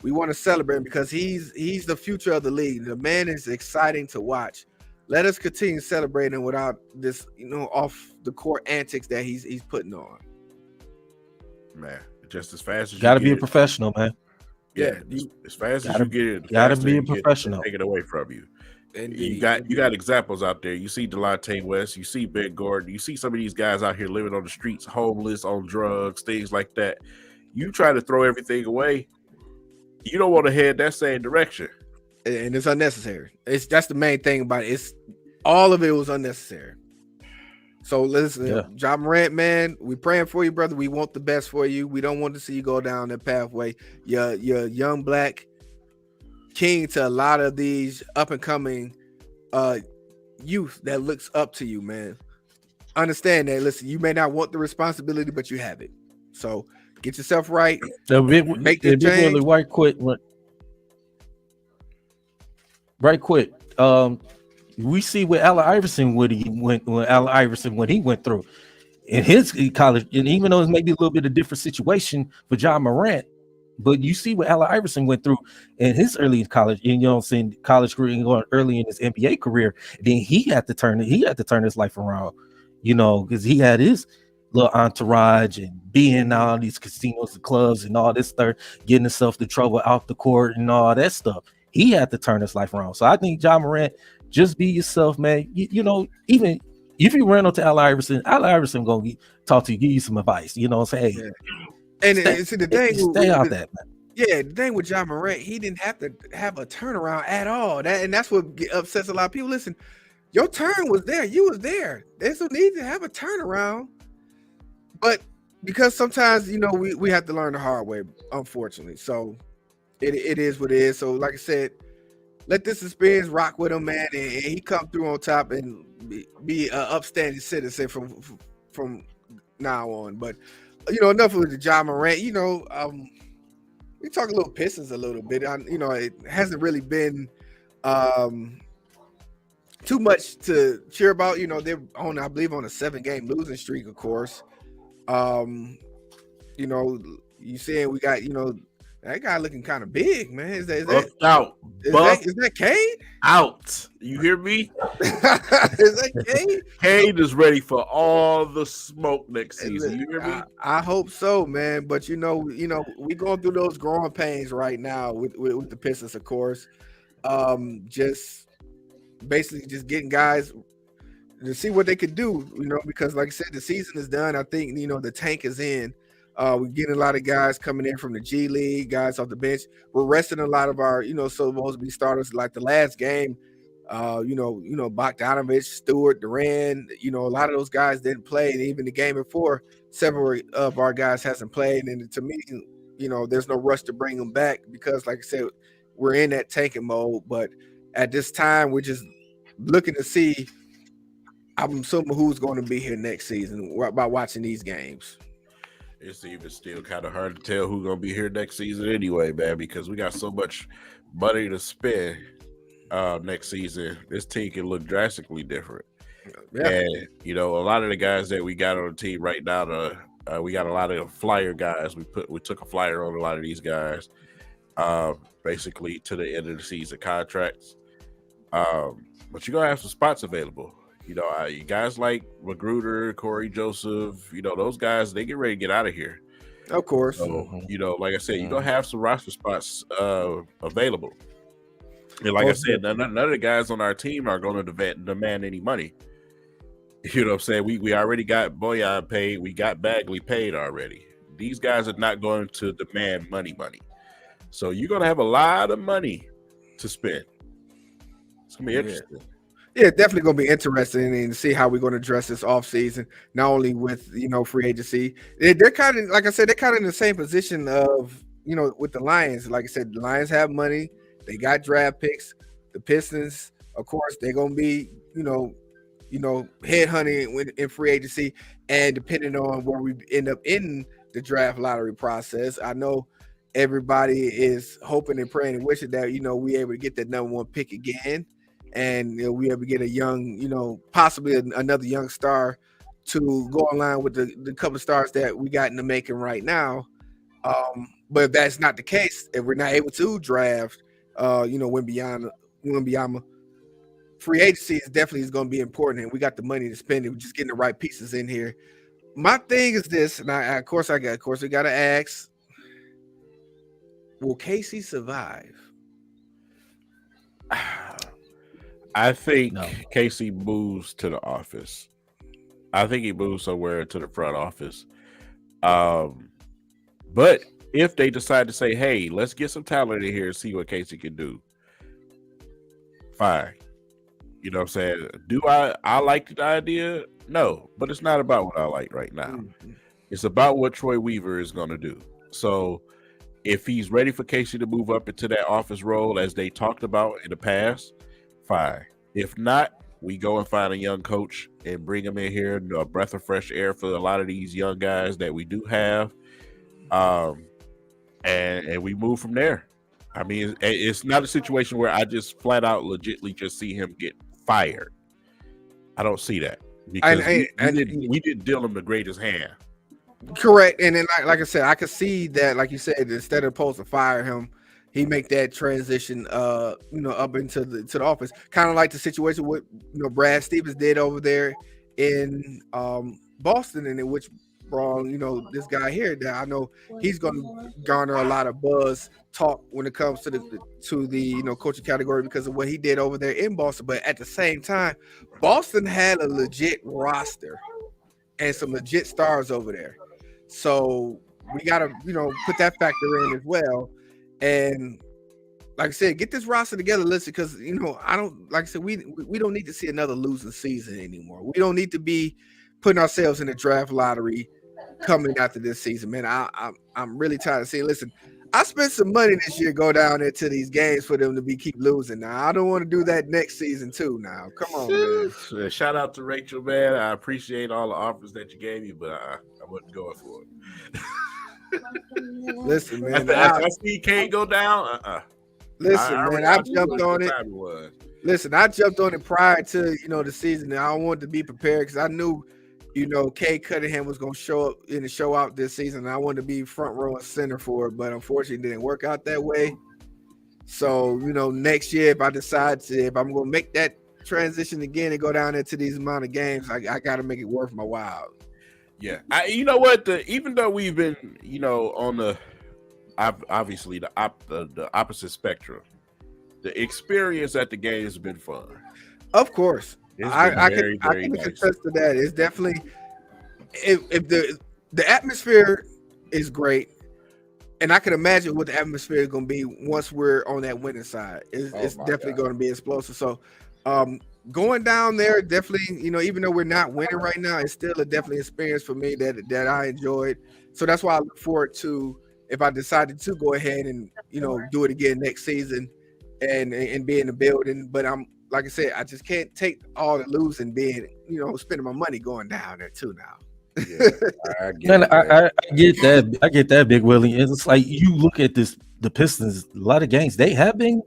We want to celebrate him because he's the future of the league. The man is exciting to watch. Let us continue celebrating without this, off the court antics that he's putting on. Man, just as fast as you gotta be a professional, man. Yeah, as fast as you get it, gotta be a professional. Take it away from you. And you got examples out there. You see Delonte West, you see Ben Gordon, you see some of these guys out here living on the streets, homeless, on drugs, things like that. You try to throw everything away. You don't want to head that same direction, and it's unnecessary. That's the main thing about it. It's all of it was unnecessary. So listen, Ja Morant, man, we praying for you, brother. We want the best for you. We don't want to see you go down that pathway. You're young black king to a lot of these up and coming youth that looks up to you, man. Understand that. Listen, you may not want the responsibility, but you have it. So get yourself right. Make the change. Really right quick. We see what Allen Iverson when he went through in his college, and even though it's maybe a little bit of different situation for Ja Morant, but you see what Allen Iverson went through in his early college, and saying college career and going early in his NBA career. Then he had to turn his life around, because he had his little entourage and being in all these casinos and clubs and all this stuff, getting himself to trouble out the court and all that stuff. He had to turn his life around. So I think Ja Morant, just be yourself, man. Even if you ran onto Allen Iverson gonna talk to you, give you some advice. Say, hey, and the thing, stay out that, man. Yeah, the thing with Ja Morant, he didn't have to have a turnaround at all. That's what upsets a lot of people. Listen, your turn was there. You was there. There's no need to have a turnaround. But because sometimes, we have to learn the hard way, unfortunately. So it is what it is. So like I said, let this experience rock with him, man, and he come through on top and be an upstanding citizen from now on. But enough with the Ja Morant. We talk a little Pistons a little bit. It hasn't really been too much to cheer about. They're on, I believe, on a 7-game losing streak, of course. You saying we got, that guy looking kind of big, man. Is that Cade? Out. You hear me? Is that Cade? Cade is ready for all the smoke next season. You hear me? I hope so, man. But we going through those growing pains right now with the Pistons, of course. Just basically just getting guys to see what they could do, because like I said, the season is done. I think the tank is in. We're getting a lot of guys coming in from the G League, guys off the bench. We're resting a lot of our, supposed to be starters. Like the last game, Bogdanovich, Stewart, Durant, a lot of those guys didn't play. And even the game before, several of our guys hasn't played. And to me, there's no rush to bring them back because, like I said, we're in that tanking mode. But at this time, we're just looking to see, I'm assuming, who's going to be here next season by watching these games. It's even still kind of hard to tell who's gonna be here next season anyway, man, because we got so much money to spend next season. This team can look drastically different. Yeah. And a lot of the guys that we got on the team right now, we got a lot of flyer guys. We took a flyer on a lot of these guys, basically to the end of the season contracts. But you're gonna have some spots available. You guys like Magruder, Corey Joseph, those guys, they get ready to get out of here. Of course. So, like I said, you're gonna have some roster spots available. And like I said, none of the guys on our team are gonna demand any money. You know what I'm saying? We already got Boyan paid, we got Bagley paid already. These guys are not going to demand money. So you're gonna have a lot of money to spend. It's gonna be interesting. Yeah, definitely going to be interesting and see how we're going to address this offseason, not only with, free agency. They're kind of, like I said, they're kind of in the same position of, with the Lions. Like I said, the Lions have money. They got draft picks. The Pistons, of course, they're going to be, headhunting in free agency. And depending on where we end up in the draft lottery process, I know everybody is hoping and praying and wishing that, we able to get that number one pick again. And we able to get a young, possibly another young star to go in line with the couple of stars that we got in the making right now. But if that's not the case, if we're not able to draft, Wembanyama, free agency is definitely going to be important, and we got the money to spend it. We're just getting the right pieces in here. My thing is this, and of course we got to ask: will Casey survive? I think Casey moves to the office. I think he moves somewhere to the front office. But if they decide to say, hey, let's get some talent in here and see what Casey can do, fine. You know what I'm saying? Do I like the idea? No, but it's not about what I like right now. Mm-hmm. It's about what Troy Weaver is going to do. So if he's ready for Casey to move up into that office role as they talked about in the past, fine. If not, we go and find a young coach and bring him in here, a breath of fresh air for a lot of these young guys that we do have, and we move from there. I mean, it's not a situation where I just flat out legitly just see him get fired. I don't see that because we didn't deal him the greatest hand. Correct, and then like I said, I could see that, like you said, instead of supposed to fire him, he make that transition, up into the office, kind of like the situation what Brad Stevens did over there in Boston, and in which brought this guy here that I know he's going to garner a lot of buzz talk when it comes to the coaching category because of what he did over there in Boston. But at the same time, Boston had a legit roster and some legit stars over there, so we got to put that factor in as well. And like I said, get this roster together, listen, because I don't, like I said, we don't need to see another losing season anymore. We don't need to be putting ourselves in the draft lottery coming after this season, man. I'm really tired of seeing. Listen, I spent some money this year go down into these games for them to keep losing. Now I don't want to do that next season too. Now come on, man. Shout out to Rachel, man. I appreciate all the offers that you gave me, but I wasn't going for it. Listen, man. I see can't go down. Listen, man. I jumped on it. Listen, I jumped on it prior to the season, and I wanted to be prepared because I knew, Kay Cunningham was going to show up in the show out this season, and I wanted to be front row and center for it, but unfortunately, it didn't work out that way. So, next year, if I'm going to make that transition again and go down into these amount of games, I got to make it worth my while. Yeah, you know what? Even though we've been, on the obviously the opposite spectrum, the experience at the game has been fun. Of course, I can nice. attest to that. It's definitely if the atmosphere is great, and I can imagine what the atmosphere is going to be once we're on that winning side. It's definitely going to be explosive. So, going down there, definitely, even though we're not winning right now, it's still definitely experience for me that I enjoyed. So that's why I look forward to if I decided to go ahead and do it again next season and be in the building. But I'm like I said, I just can't take all the losing being spending my money going down there too now. Yeah, I get Man, it, man. I get that. I get that, Big Willie. It's like you look at the Pistons. A lot of games there've been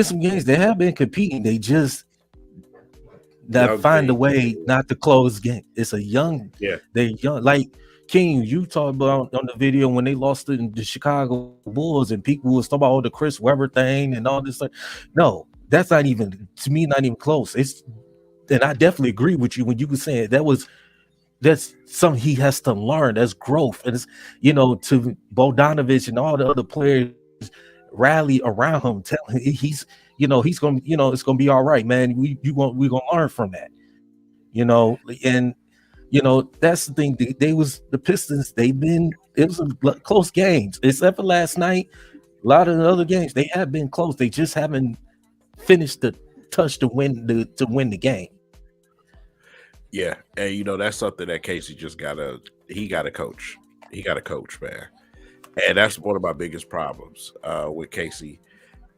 some games they have been competing. They just that Young find a team. way not to close game. It's a Yeah. they're young. Like King, you talked about on the video when they lost to the Chicago Bulls, and people was talking about all the Chris Webber thing and all this stuff. No, that's not even to me, not even close. And I definitely agree with you when you were saying that's something he has to learn. That's growth, and it's to Bogdanovich and all the other players rally around him, tell him he's gonna it's gonna be all right, man. We're gonna learn from that, and that's the thing. The Pistons. It was close games, except for last night. A lot of the other games they have been close. They just haven't finished the touch to win the game. Yeah, and that's something that Casey just gotta coach. He gotta coach, man. And that's one of my biggest problems with Casey.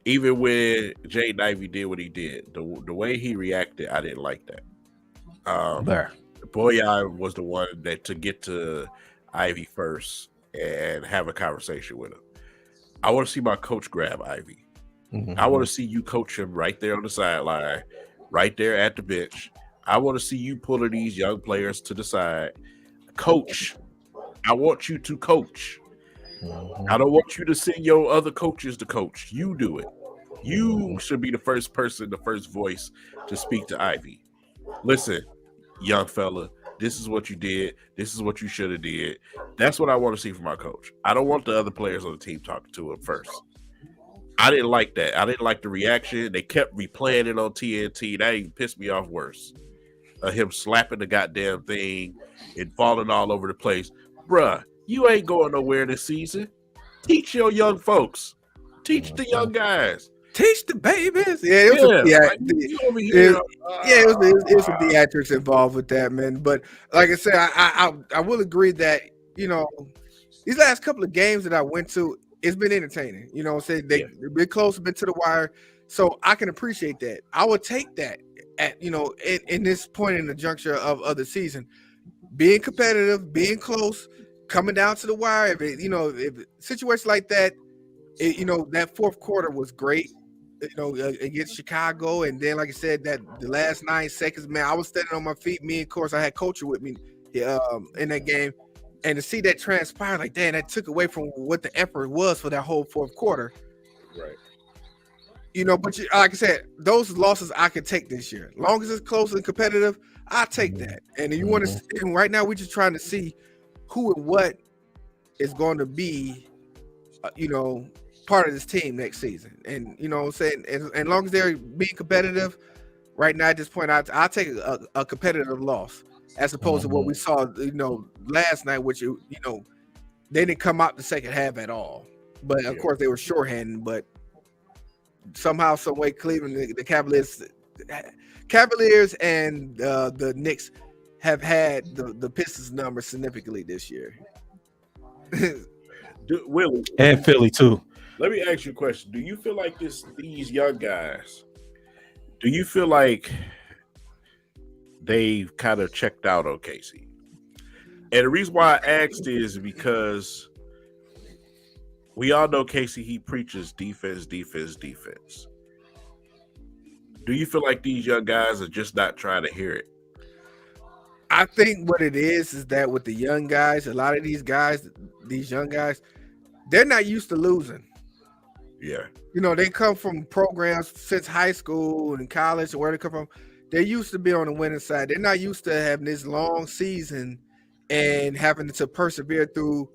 Even when Jaden Ivey did what he did, the way he reacted, I didn't like that. Boyan was the one that to get to Ivy first and have a conversation with him. I want to see my coach grab Ivy. Mm-hmm. I want to see you coach him right there on the sideline, right there at the bench. I want to see you pulling these young players to the side. Coach, I want you to coach. Mm-hmm. I don't want you to send your other coaches to coach. You do it. You should be the first person, the first voice to speak to Ivy. Listen, young fella, this is what you did. This is what you should have did. That's what I want to see from my coach. I don't want the other players on the team talking to him first. I didn't like that. I didn't like the reaction. They kept replaying it on TNT. That even pissed me off worse. Him slapping the goddamn thing and falling all over the place. Bruh, you ain't going nowhere this season. Teach your young folks. Teach the young guys. Teach the babies. Yeah, it was some theatrics involved with that, man. But like I said, I will agree that these last couple of games that I went to, it's been entertaining. They've been close, been to the wire, so I can appreciate that. I would take that at in this point in the juncture of the season, being competitive, being close, coming down to the wire. If situations like that, that fourth quarter was great. Against Chicago, and then like I said, that the last 9 seconds, man, I was standing on my feet. Me, of course, I had Culture with me in that game, and to see that transpire, like, damn, that took away from what the effort was for that whole fourth quarter. Right. But like I said, those losses I could take this year. As long as it's close and competitive, I take that. And you want to, right now, we're just trying to see who and what is going to be, part of this team next season. And what I'm saying, and as long as they're being competitive right now at this point, I'll take a competitive loss as opposed to what we saw last night, which they didn't come out the second half at all. But of course they were shorthanded, but somehow, some way, Cleveland, the Cavaliers and the Knicks have had the Pistons number significantly this year. Willie and Philly too. Let me ask you a question. Do you feel like these young guys, do you feel like they've kind of checked out on Casey? And the reason why I asked is because we all know Casey, he preaches defense, defense, defense. Do you feel like these young guys are just not trying to hear it? I think what it is that with the young guys, a lot of these young guys, they're not used to losing. Yeah. They come from programs since high school and college, and where they come from, they're used to be on the winning side. They're not used to having this long season and having to persevere through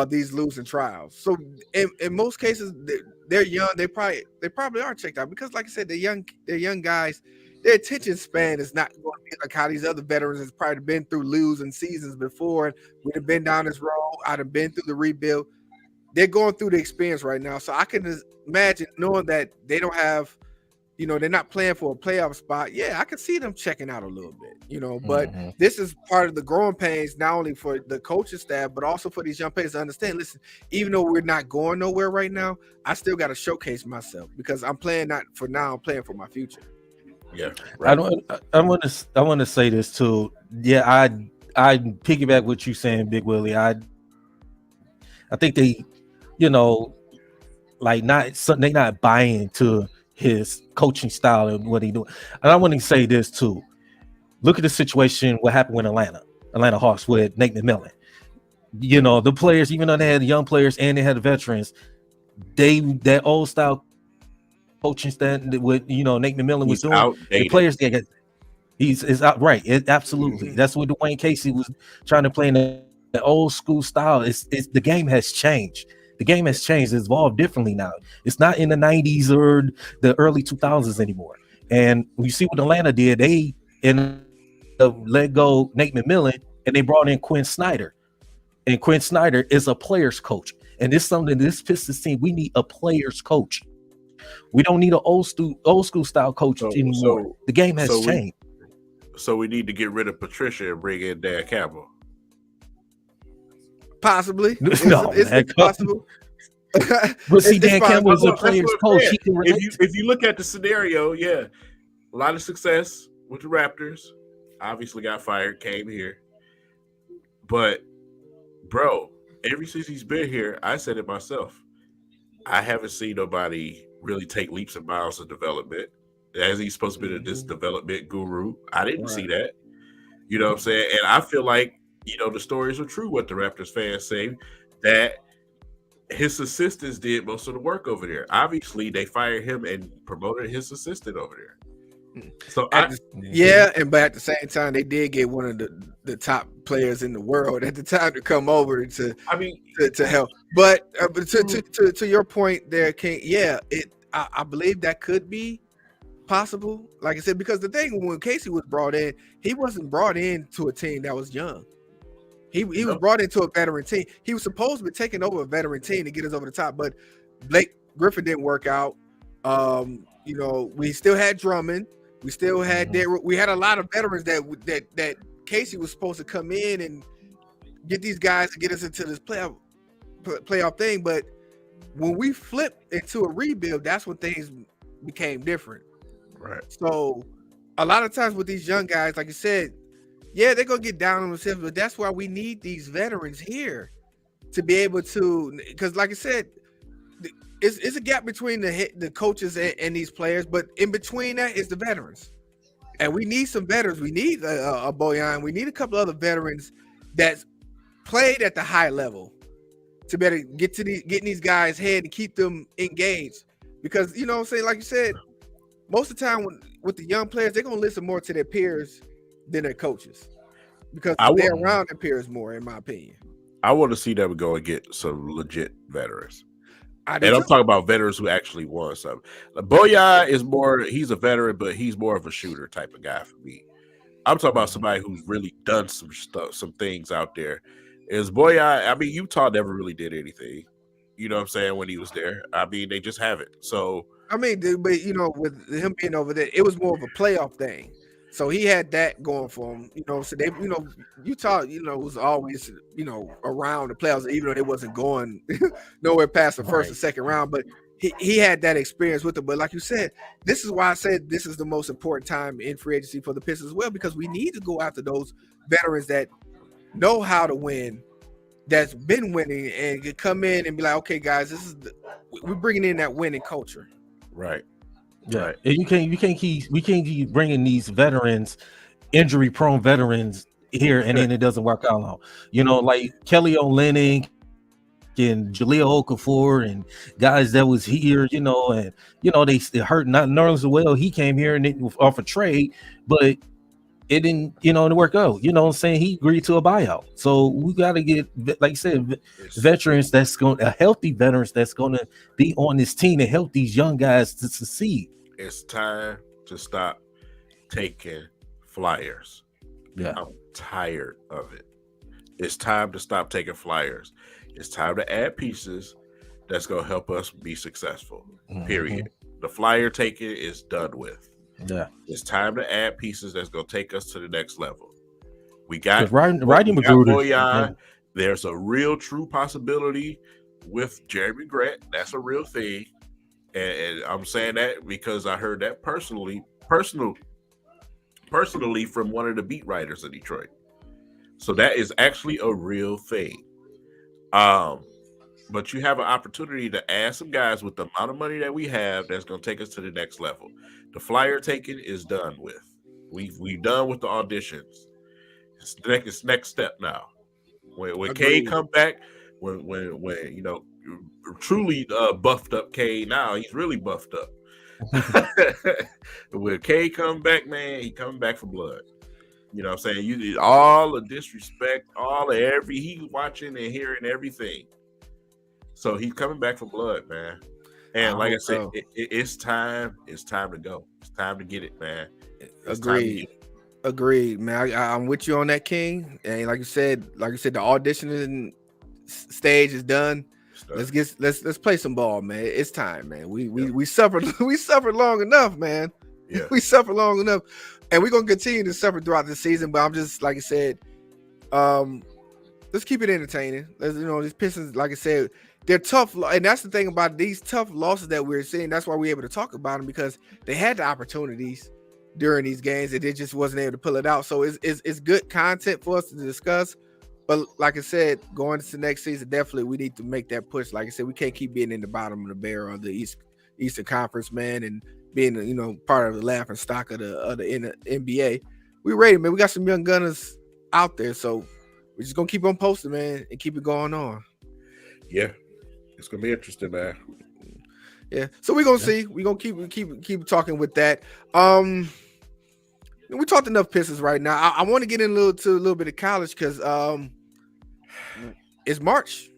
these losing trials. So in most cases, they're young. They probably are checked out because, like I said, they're young guys. Their attention span is not going to be like how these other veterans has probably been through losing seasons before. We'd have been down this road. I'd have been through the rebuild. They're going through the experience right now. So I can imagine knowing that they don't have, they're not playing for a playoff spot. Yeah, I can see them checking out a little bit, but this is part of the growing pains, not only for the coaching staff, but also for these young players to understand, listen, even though we're not going nowhere right now, I still got to showcase myself because I'm playing not for now, I'm playing for my future. Yeah. Right. I want to say this too. Yeah, I piggyback what you saying, Big Willie. I think they, you know, like they not buying to his coaching style and what he doing. And I want to say this too. Look at the situation, what happened with Atlanta Hawks with Nate McMillan. You know, the players, even though they had young players and they had veterans, that old style coaching stand with, you know, Nate McMillan was doing. Outdated. The players he's out right. Absolutely. That's what Dwayne Casey was trying to play in the old school style. It's the game has changed. The game has changed. It's evolved differently now. It's not in the 90s or the early 2000s anymore. And you see what Atlanta did. They let go Nate McMillan and they brought in Quinn Snyder. And Quinn Snyder is a player's coach. And this is something, this Pistons team, we need a player's coach. We don't need an old school style coach anymore. The game has changed. So we need to get rid of Patricia and bring in Dan Campbell. Possibly. No, it's possible. But see, Dan Campbell is a player's coach. If you look at the scenario, yeah, a lot of success with the Raptors. Obviously got fired, came here. But, bro, ever since he's been here, I said it myself. I haven't seen nobody really take leaps and bounds of development. As he's supposed to be this development guru. I didn't see that. You know what I'm saying? And I feel like, you know, the stories are true, what the Raptors fans say, that his assistants did most of the work over there. Obviously, they fired him and promoted his assistant over there. So but at the same time, they did get one of the top players in the world at the time to come over to help. But to your point there, King, I believe that could be possible. Like I said, because the thing when Casey was brought in, he wasn't brought in to a team that was young. He was brought into a veteran team. He was supposed to be taking over a veteran team to get us over the top, but Blake Griffin didn't work out. You know, we still had Drummond. We still had we had a lot of veterans that Casey was supposed to come in and get these guys to get us into this playoff thing. But when we flipped into a rebuild, that's when things became different. Right. So a lot of times with these young guys, like you said, yeah, they're gonna get down on themselves, but that's why we need these veterans here to be able to, because like I said, it's a gap between the coaches and these players, but in between that is the veterans. And we need some veterans. We need a Bojan. We need a couple other veterans that played at the high level to better get to getting these guys' head and keep them engaged. Because, you know what I'm saying, like you said, most of the time with the young players, they're going to listen more to their peers than their coaches because they're around their peers more, in my opinion. I want to see them go and get some legit veterans. I'm talking about veterans who actually won something. Bojan is he's a veteran, but he's more of a shooter type of guy for me. I'm talking about somebody who's really done some stuff, some things out there. Is Bojan, I mean, Utah never really did anything. You know what I'm saying, when he was there. I mean, they just haven't. So I mean, but you know, with him being over there, it was more of a playoff thing. So he had that going for him, you know. So they, you know, Utah, you know, was always, you know, around the playoffs, even though they wasn't going nowhere past the first or second round. But he had that experience with it. But like you said, this is why I said this is the most important time in free agency for the Pistons as well, because we need to go after those veterans that know how to win, that's been winning, and can come in and be like, okay, guys, we're bringing in that winning culture. Right. Yeah, right. And we can't keep bringing these veterans, injury-prone veterans here, and then it doesn't work out. You know, like Kelly Olynyk and Jahlil Okafor and guys that was here. You know, and you know they hurt not Nerlens well. He came here and it off a trade, but it didn't. You know, work out. You know what I'm saying? He agreed to a buyout. So we got to get, like you said, veterans healthy veterans that's going to be on this team and help these young guys to succeed. It's time to stop taking flyers. Yeah. I'm tired of it. It's time to stop taking flyers. It's time to add pieces that's going to help us be successful, period. The flyer taking is done with. Yeah. It's time to add pieces that's going to take us to the next level. We got Bojan. There's a real true possibility with Jeremy Grant. That's a real thing. And I'm saying that because I heard that personally from one of the beat writers in Detroit. So that is actually a real thing. But you have an opportunity to add some guys with the amount of money that we have that's going to take us to the next level. The flyer taking is done with. We've done with the auditions. It's next step now. When Cade come back, when you know, truly buffed up Cade now, he's really buffed up. When Cade come back, man, he coming back for blood. You know what I'm saying? You need all the disrespect, all of he's watching and hearing everything. So he's coming back for blood, man. And like I said, it's time. It's time to go. It's time to get it, man. Agreed, man. I'm with you on that, King. And like you said, the auditioning stage is done. Let's play some ball, man. It's time, man. We suffered long enough, man. Yeah. We suffered long enough, and we're gonna continue to suffer throughout the season. But I'm just, like I said, let's keep it entertaining. These Pistons, like I said, they're tough, and that's the thing about these tough losses that we're seeing. That's why we're able to talk about them, because they had the opportunities during these games and they just wasn't able to pull it out. So it's good content for us to discuss. But like I said, going into next season, definitely we need to make that push. Like I said, we can't keep being in the bottom of the barrel of the Eastern Conference, man, and being part of the laughing stock of the NBA. We ready, man. We got some young gunners out there, so we're just gonna keep on posting, man, and keep it going on. Yeah. It's gonna be interesting, man. Yeah, so we're gonna see. We're gonna keep talking with that. We talked enough Pistons right now. I want to get in a little bit of college because it's March,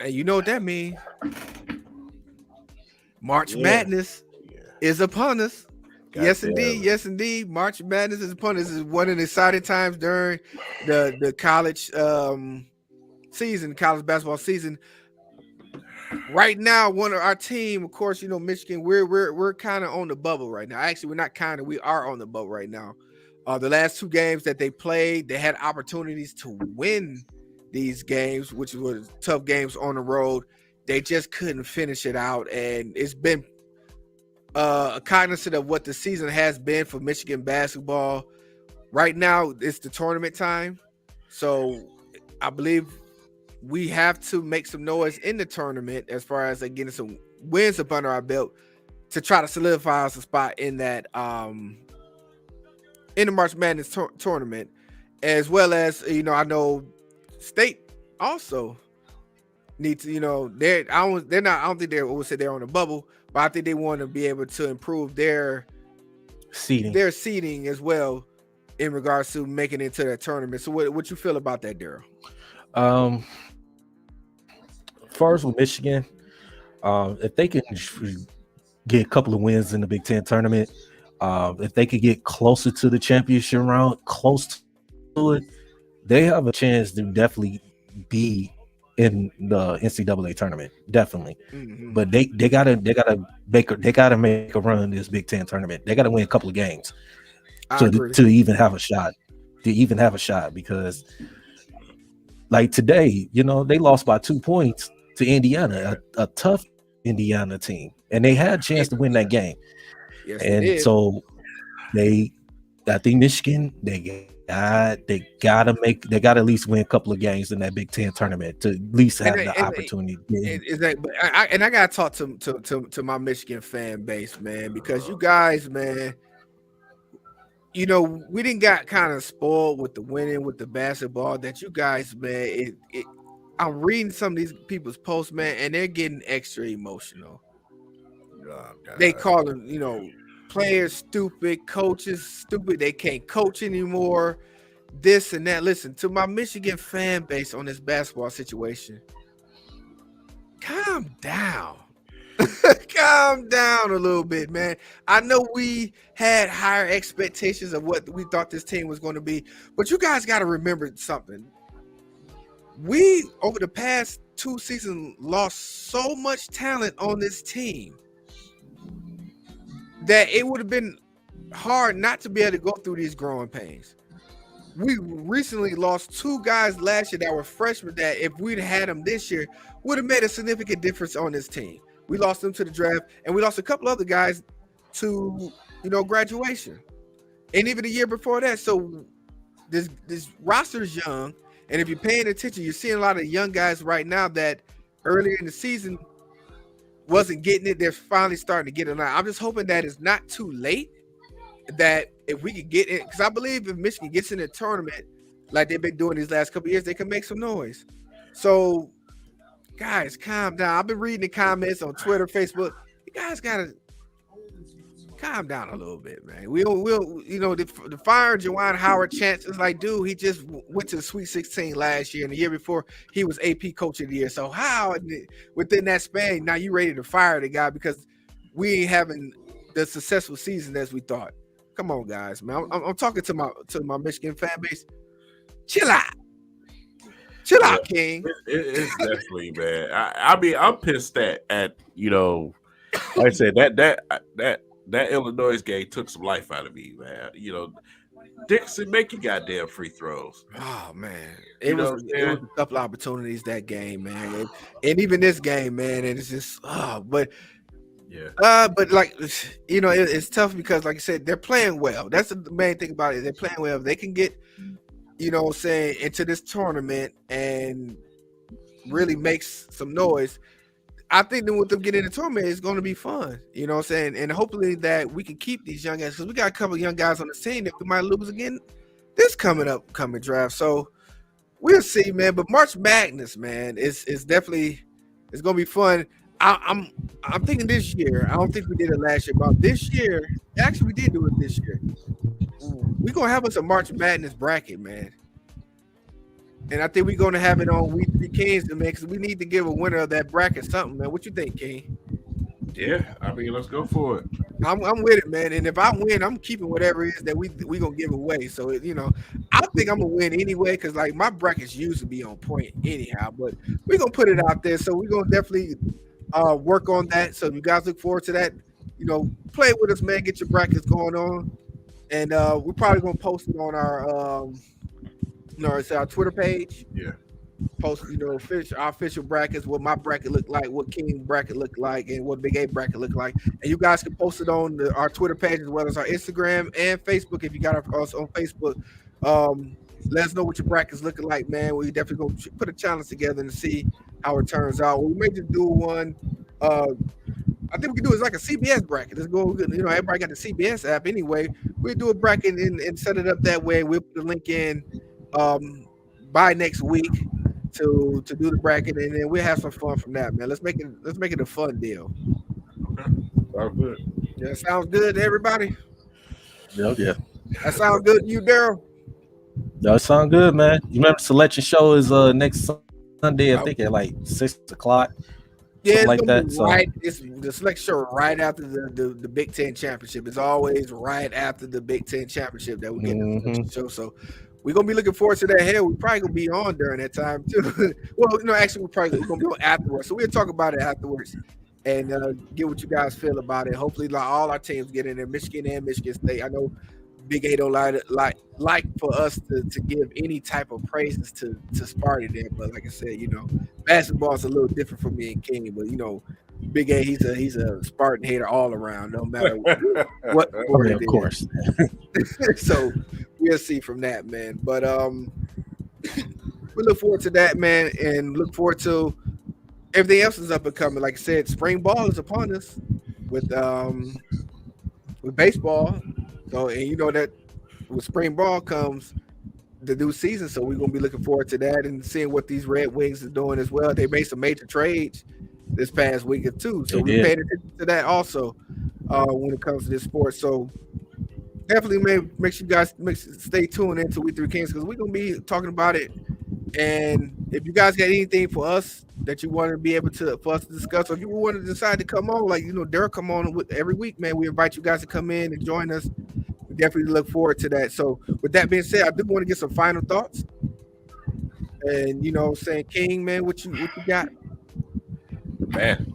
and you know what that means. March Madness is upon us. Yes, indeed. March Madness is upon us. This is one of the exciting times during the college college basketball season. Right now, one of our team, of course, Michigan, we're kind of on the bubble right now. Actually, we're not kind of, we are on the bubble right now. The last two games that they played, they had opportunities to win these games, which was tough games on the road. They just couldn't finish it out, and it's been cognizant of what the season has been for Michigan basketball. Right now, it's the tournament time, so I believe we have to make some noise in the tournament as far as getting some wins up under our belt to try to solidify us a spot in that in the March Madness tournament, as well as I know State also need to I don't think they would say they're on the bubble, but I think they want to be able to improve their seeding as well in regards to making it to that tournament. So what you feel about that, Daryl? As far as with Michigan, if they can get a couple of wins in the Big Ten tournament, if they could get closer to the championship round, close to it, they have a chance to definitely be in the NCAA tournament, definitely. Mm-hmm. But they gotta make a run in this Big Ten tournament. They gotta win a couple of games to even have a shot. Because like today, they lost by 2 points to Indiana, a tough Indiana team, and they had a chance to win that game. Yes, and so I think Michigan, they gotta at least win a couple of games in that Big Ten tournament to at least have the opportunity. I gotta talk to my Michigan fan base, man, because you guys, man, we didn't got kind of spoiled with the winning with the basketball that you guys, man. I'm reading some of these people's posts, man, and they're getting extra emotional. They call them, players stupid, coaches stupid. They can't coach anymore. This and that. Listen, to my Michigan fan base on this basketball situation, calm down. Calm down a little bit, man. I know we had higher expectations of what we thought this team was going to be, but you guys got to remember something. We, over the past 2 seasons, lost so much talent on this team that it would have been hard not to be able to go through these growing pains. We recently lost 2 guys last year that were freshmen that if we'd had them this year would have made a significant difference on this team. We lost them to the draft, and we lost a couple other guys to, graduation, and even the year before that. So this roster is young, and if you're paying attention, you're seeing a lot of young guys right now that earlier in the season wasn't getting it. They're finally starting to get it now. I'm just hoping that it's not too late. That if we could get it, because I believe if Michigan gets in the tournament like they've been doing these last couple of years, they can make some noise. So, guys, calm down. I've been reading the comments on Twitter, Facebook. You guys gotta calm down a little bit, man. We'll the fire Juwan Howard chance is like, dude, he just went to the Sweet 16 last year, and the year before he was AP Coach of the Year. So how within that span now you ready to fire the guy because we ain't having the successful season as we thought? Come on, guys, man. I'm talking to my Michigan fan base. Chill out, King. It's definitely, man. I mean, I'm pissed at like I said that Illinois game took some life out of me, man. Dixon, make your goddamn free throws. Oh man, it was a couple opportunities that game, man, and even this game, man. And it's just but like it's tough because, like I said, they're playing well. That's the main thing about it. They're playing well. They can get into this tournament and really makes some noise. I think that with them getting in the tournament, it's going to be fun. You know what I'm saying? And hopefully that we can keep these young guys because we got a couple of young guys on the team that we might lose again this coming draft. So we'll see, man. But March Madness, man, it's definitely it's going to be fun. I'm thinking this year. I don't think we did it last year, but this year, actually, we did do it this year. We're going to have us a March Madness bracket, man. And I think we're going to have it on W3KINGZ, man, because we need to give a winner of that bracket something, man. What you think, King? Yeah, I mean, let's go for it. I'm with it, man. And if I win, I'm keeping whatever it is that we going to give away. So, I think I'm going to win anyway because, like, my brackets usually be on point anyhow. But we're going to put it out there. So we're going to definitely work on that. So you guys look forward to that. Play with us, man. Get your brackets going on. And we're probably going to post it on our it's our Twitter page. Yeah. Post, our official brackets, what my bracket look like, what King bracket look like, and what Big A bracket look like. And you guys can post it on our Twitter page as well as our Instagram and Facebook. If you got us on Facebook, let us know what your brackets looking like, man. We definitely going to put a challenge together and see how it turns out. We may just do one. I think we can do it like a CBS bracket. Let's go. Everybody got the CBS app anyway. We'll do a bracket and set it up that way. We'll put the link in by next week to do the bracket, and then we'll have some fun from that, man. Let's make it a fun deal. Okay, sounds good. Yeah, sounds good to everybody. Yeah. That sounds good to you, Daryl. That sound good, man. You remember the selection show is next Sunday, I think at like 6:00. Yeah, like that. It's the selection show right after the Big Ten championship. It's always right after the Big Ten championship that we get the selection show. So we're gonna be looking forward to that. Hell, we're probably gonna be on during that time too. Well, actually, we're gonna be on afterwards. So we'll talk about it afterwards and get what you guys feel about it. Hopefully, like all our teams get in there, Michigan and Michigan State. I know Big A don't like for us to give any type of praises to Sparty there, but like I said, basketball is a little different for me and King. But Big A, he's a Spartan hater all around, no matter what sport it is. Of course. So we'll see from that, man. But we look forward to that, man, and look forward to everything else is up and coming. Like I said, spring ball is upon us with baseball. So, and that with spring ball comes the new season. So we're gonna be looking forward to that and seeing what these Red Wings are doing as well. They made some major trades this past week or two. So we paid attention to that also when it comes to this sport. So definitely make sure you guys stay tuned into W3KINGZ because we're gonna be talking about it. And if you guys got anything for us that you want to be able to for us to discuss, or if you want to decide to come on, like Derek come on every week, man, we invite you guys to come in and join us. We definitely look forward to that. So with that being said, I do want to get some final thoughts. And saying, King, man, what you got? Man,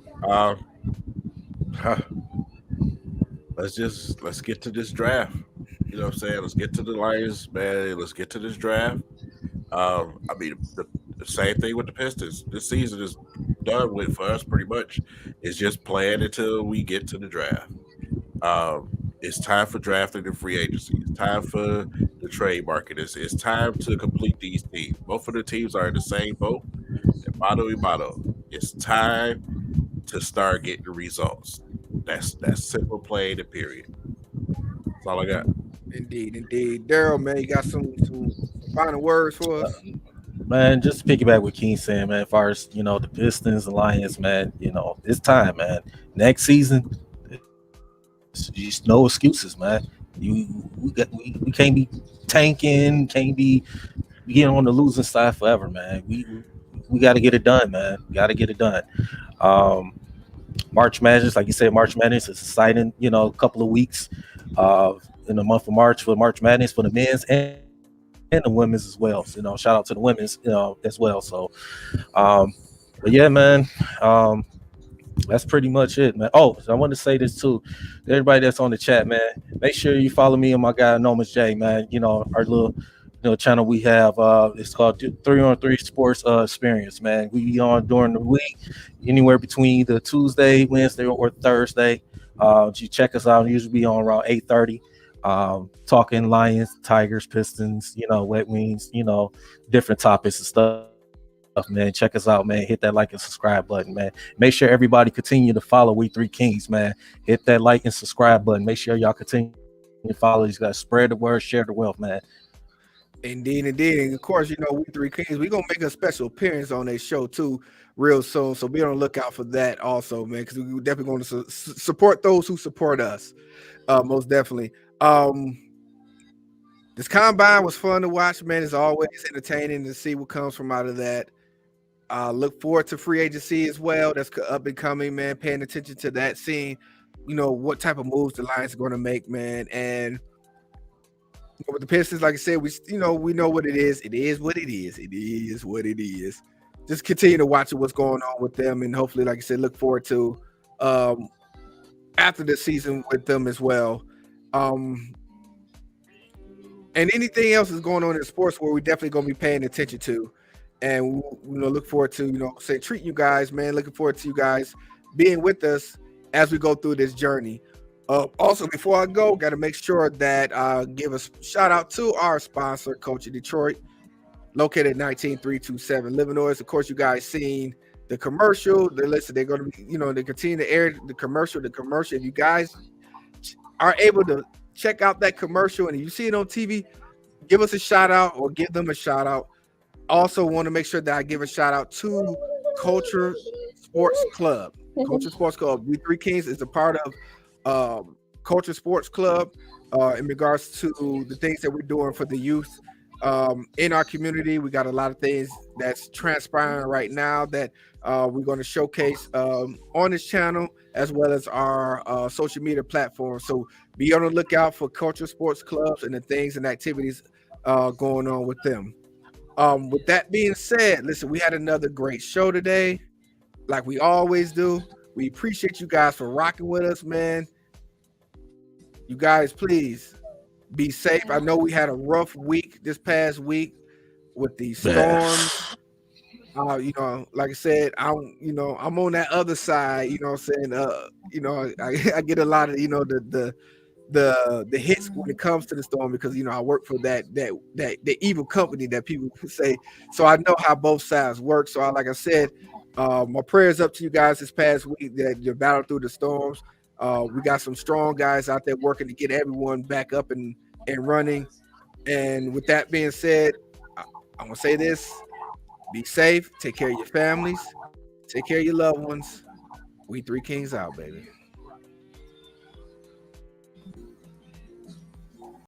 let's get to this draft. You know what I'm saying? Let's get to the Lions, man. Let's get to this draft. I mean, the same thing with the Pistons. This season is done with for us pretty much. It's just playing until we get to the draft. It's time for drafting and free agency. It's time for the the trade market. It's time to complete these teams. Both of the teams are in the same boat. And bottle. It's time to start getting results. That's simple, plain, and period. That's all I got. Indeed. Daryl, man, you got some final words for us? Man, just to piggyback what King saying, man, as far as the Pistons, Alliance, man, it's time, man. Next season, just no excuses, man. We can't be tanking, can't be getting on the losing side forever, man. We got to get it done, man. Got to get it done. March Madness, like you said, March Madness is exciting. A couple of weeks in the month of March for March Madness for the men's and the women's as well. So, shout out to the women's, as well. So, but yeah, man, that's pretty much it, man. Oh, I want to say this too. Everybody that's on the chat, man, make sure you follow me and my guy Nomas J, man. Our little channel we have, it's called 3on3 Sports Experience, man. We be on during the week, anywhere between the Tuesday, Wednesday, or Thursday. You check us out. We usually be on around 8:30. Talking Lions, Tigers, Pistons, Wet Wings, different topics and stuff, man. Check us out, man. Hit that like and subscribe button, man. Make sure everybody continue to follow We3Kings, man. Hit that like and subscribe button. Make sure y'all continue to follow these guys. Spread the word, share the wealth, man. Indeed. And of course, We3Kings, we're going to make a special appearance on their show too real soon. So be on the lookout for that also, man, because we're definitely going to support those who support us. Most definitely. This combine was fun to watch, man. It's always entertaining to see what comes from out of that. Look forward to free agency as well. That's up and coming, man. Paying attention to that, seeing, what type of moves the Lions are going to make, man. And with the Pistons, like I said, we know what it is. It is what it is. It is what it is. Just continue to watch what's going on with them, and hopefully, like I said, look forward to after the season with them as well. And anything else is going on in sports where we definitely going to be paying attention to, and look forward to treating you guys, man. Looking forward to you guys being with us as we go through this journey. Also, before I go, got to make sure that give a shout out to our sponsor, Culture Detroit, located at 19327 Illinois. Of course, you guys seen the commercial. They're going to be, they continue to air the commercial. If you guys are able to check out that commercial and you see it on TV, give us a shout out or give them a shout out. Also, want to make sure that I give a shout out to Culture Sports Club. Culture Sports Club. W3Kings is a part of Culture Sports Club in regards to the things that we're doing for the youth in our community. We got a lot of things that's transpiring right now that we're going to showcase on this channel as well as our social media platforms. So be on the lookout for Culture Sports Clubs and the things and activities going on with them. With that being said, listen, we had another great show today, like we always do. We appreciate you guys for rocking with us, man. You guys, please be safe. I know we had a rough week this past week with these storms. Like I said, I'm on that other side. You know what I'm saying? I get a lot of the hits when it comes to the storm because I work for that evil company that people say. So I know how both sides work. So like I said, my prayers up to you guys this past week that you battled through the storms. We got some strong guys out there working to get everyone back up and running. And with that being said, I'm gonna say this: be safe, take care of your families, take care of your loved ones. We3Kings out, baby.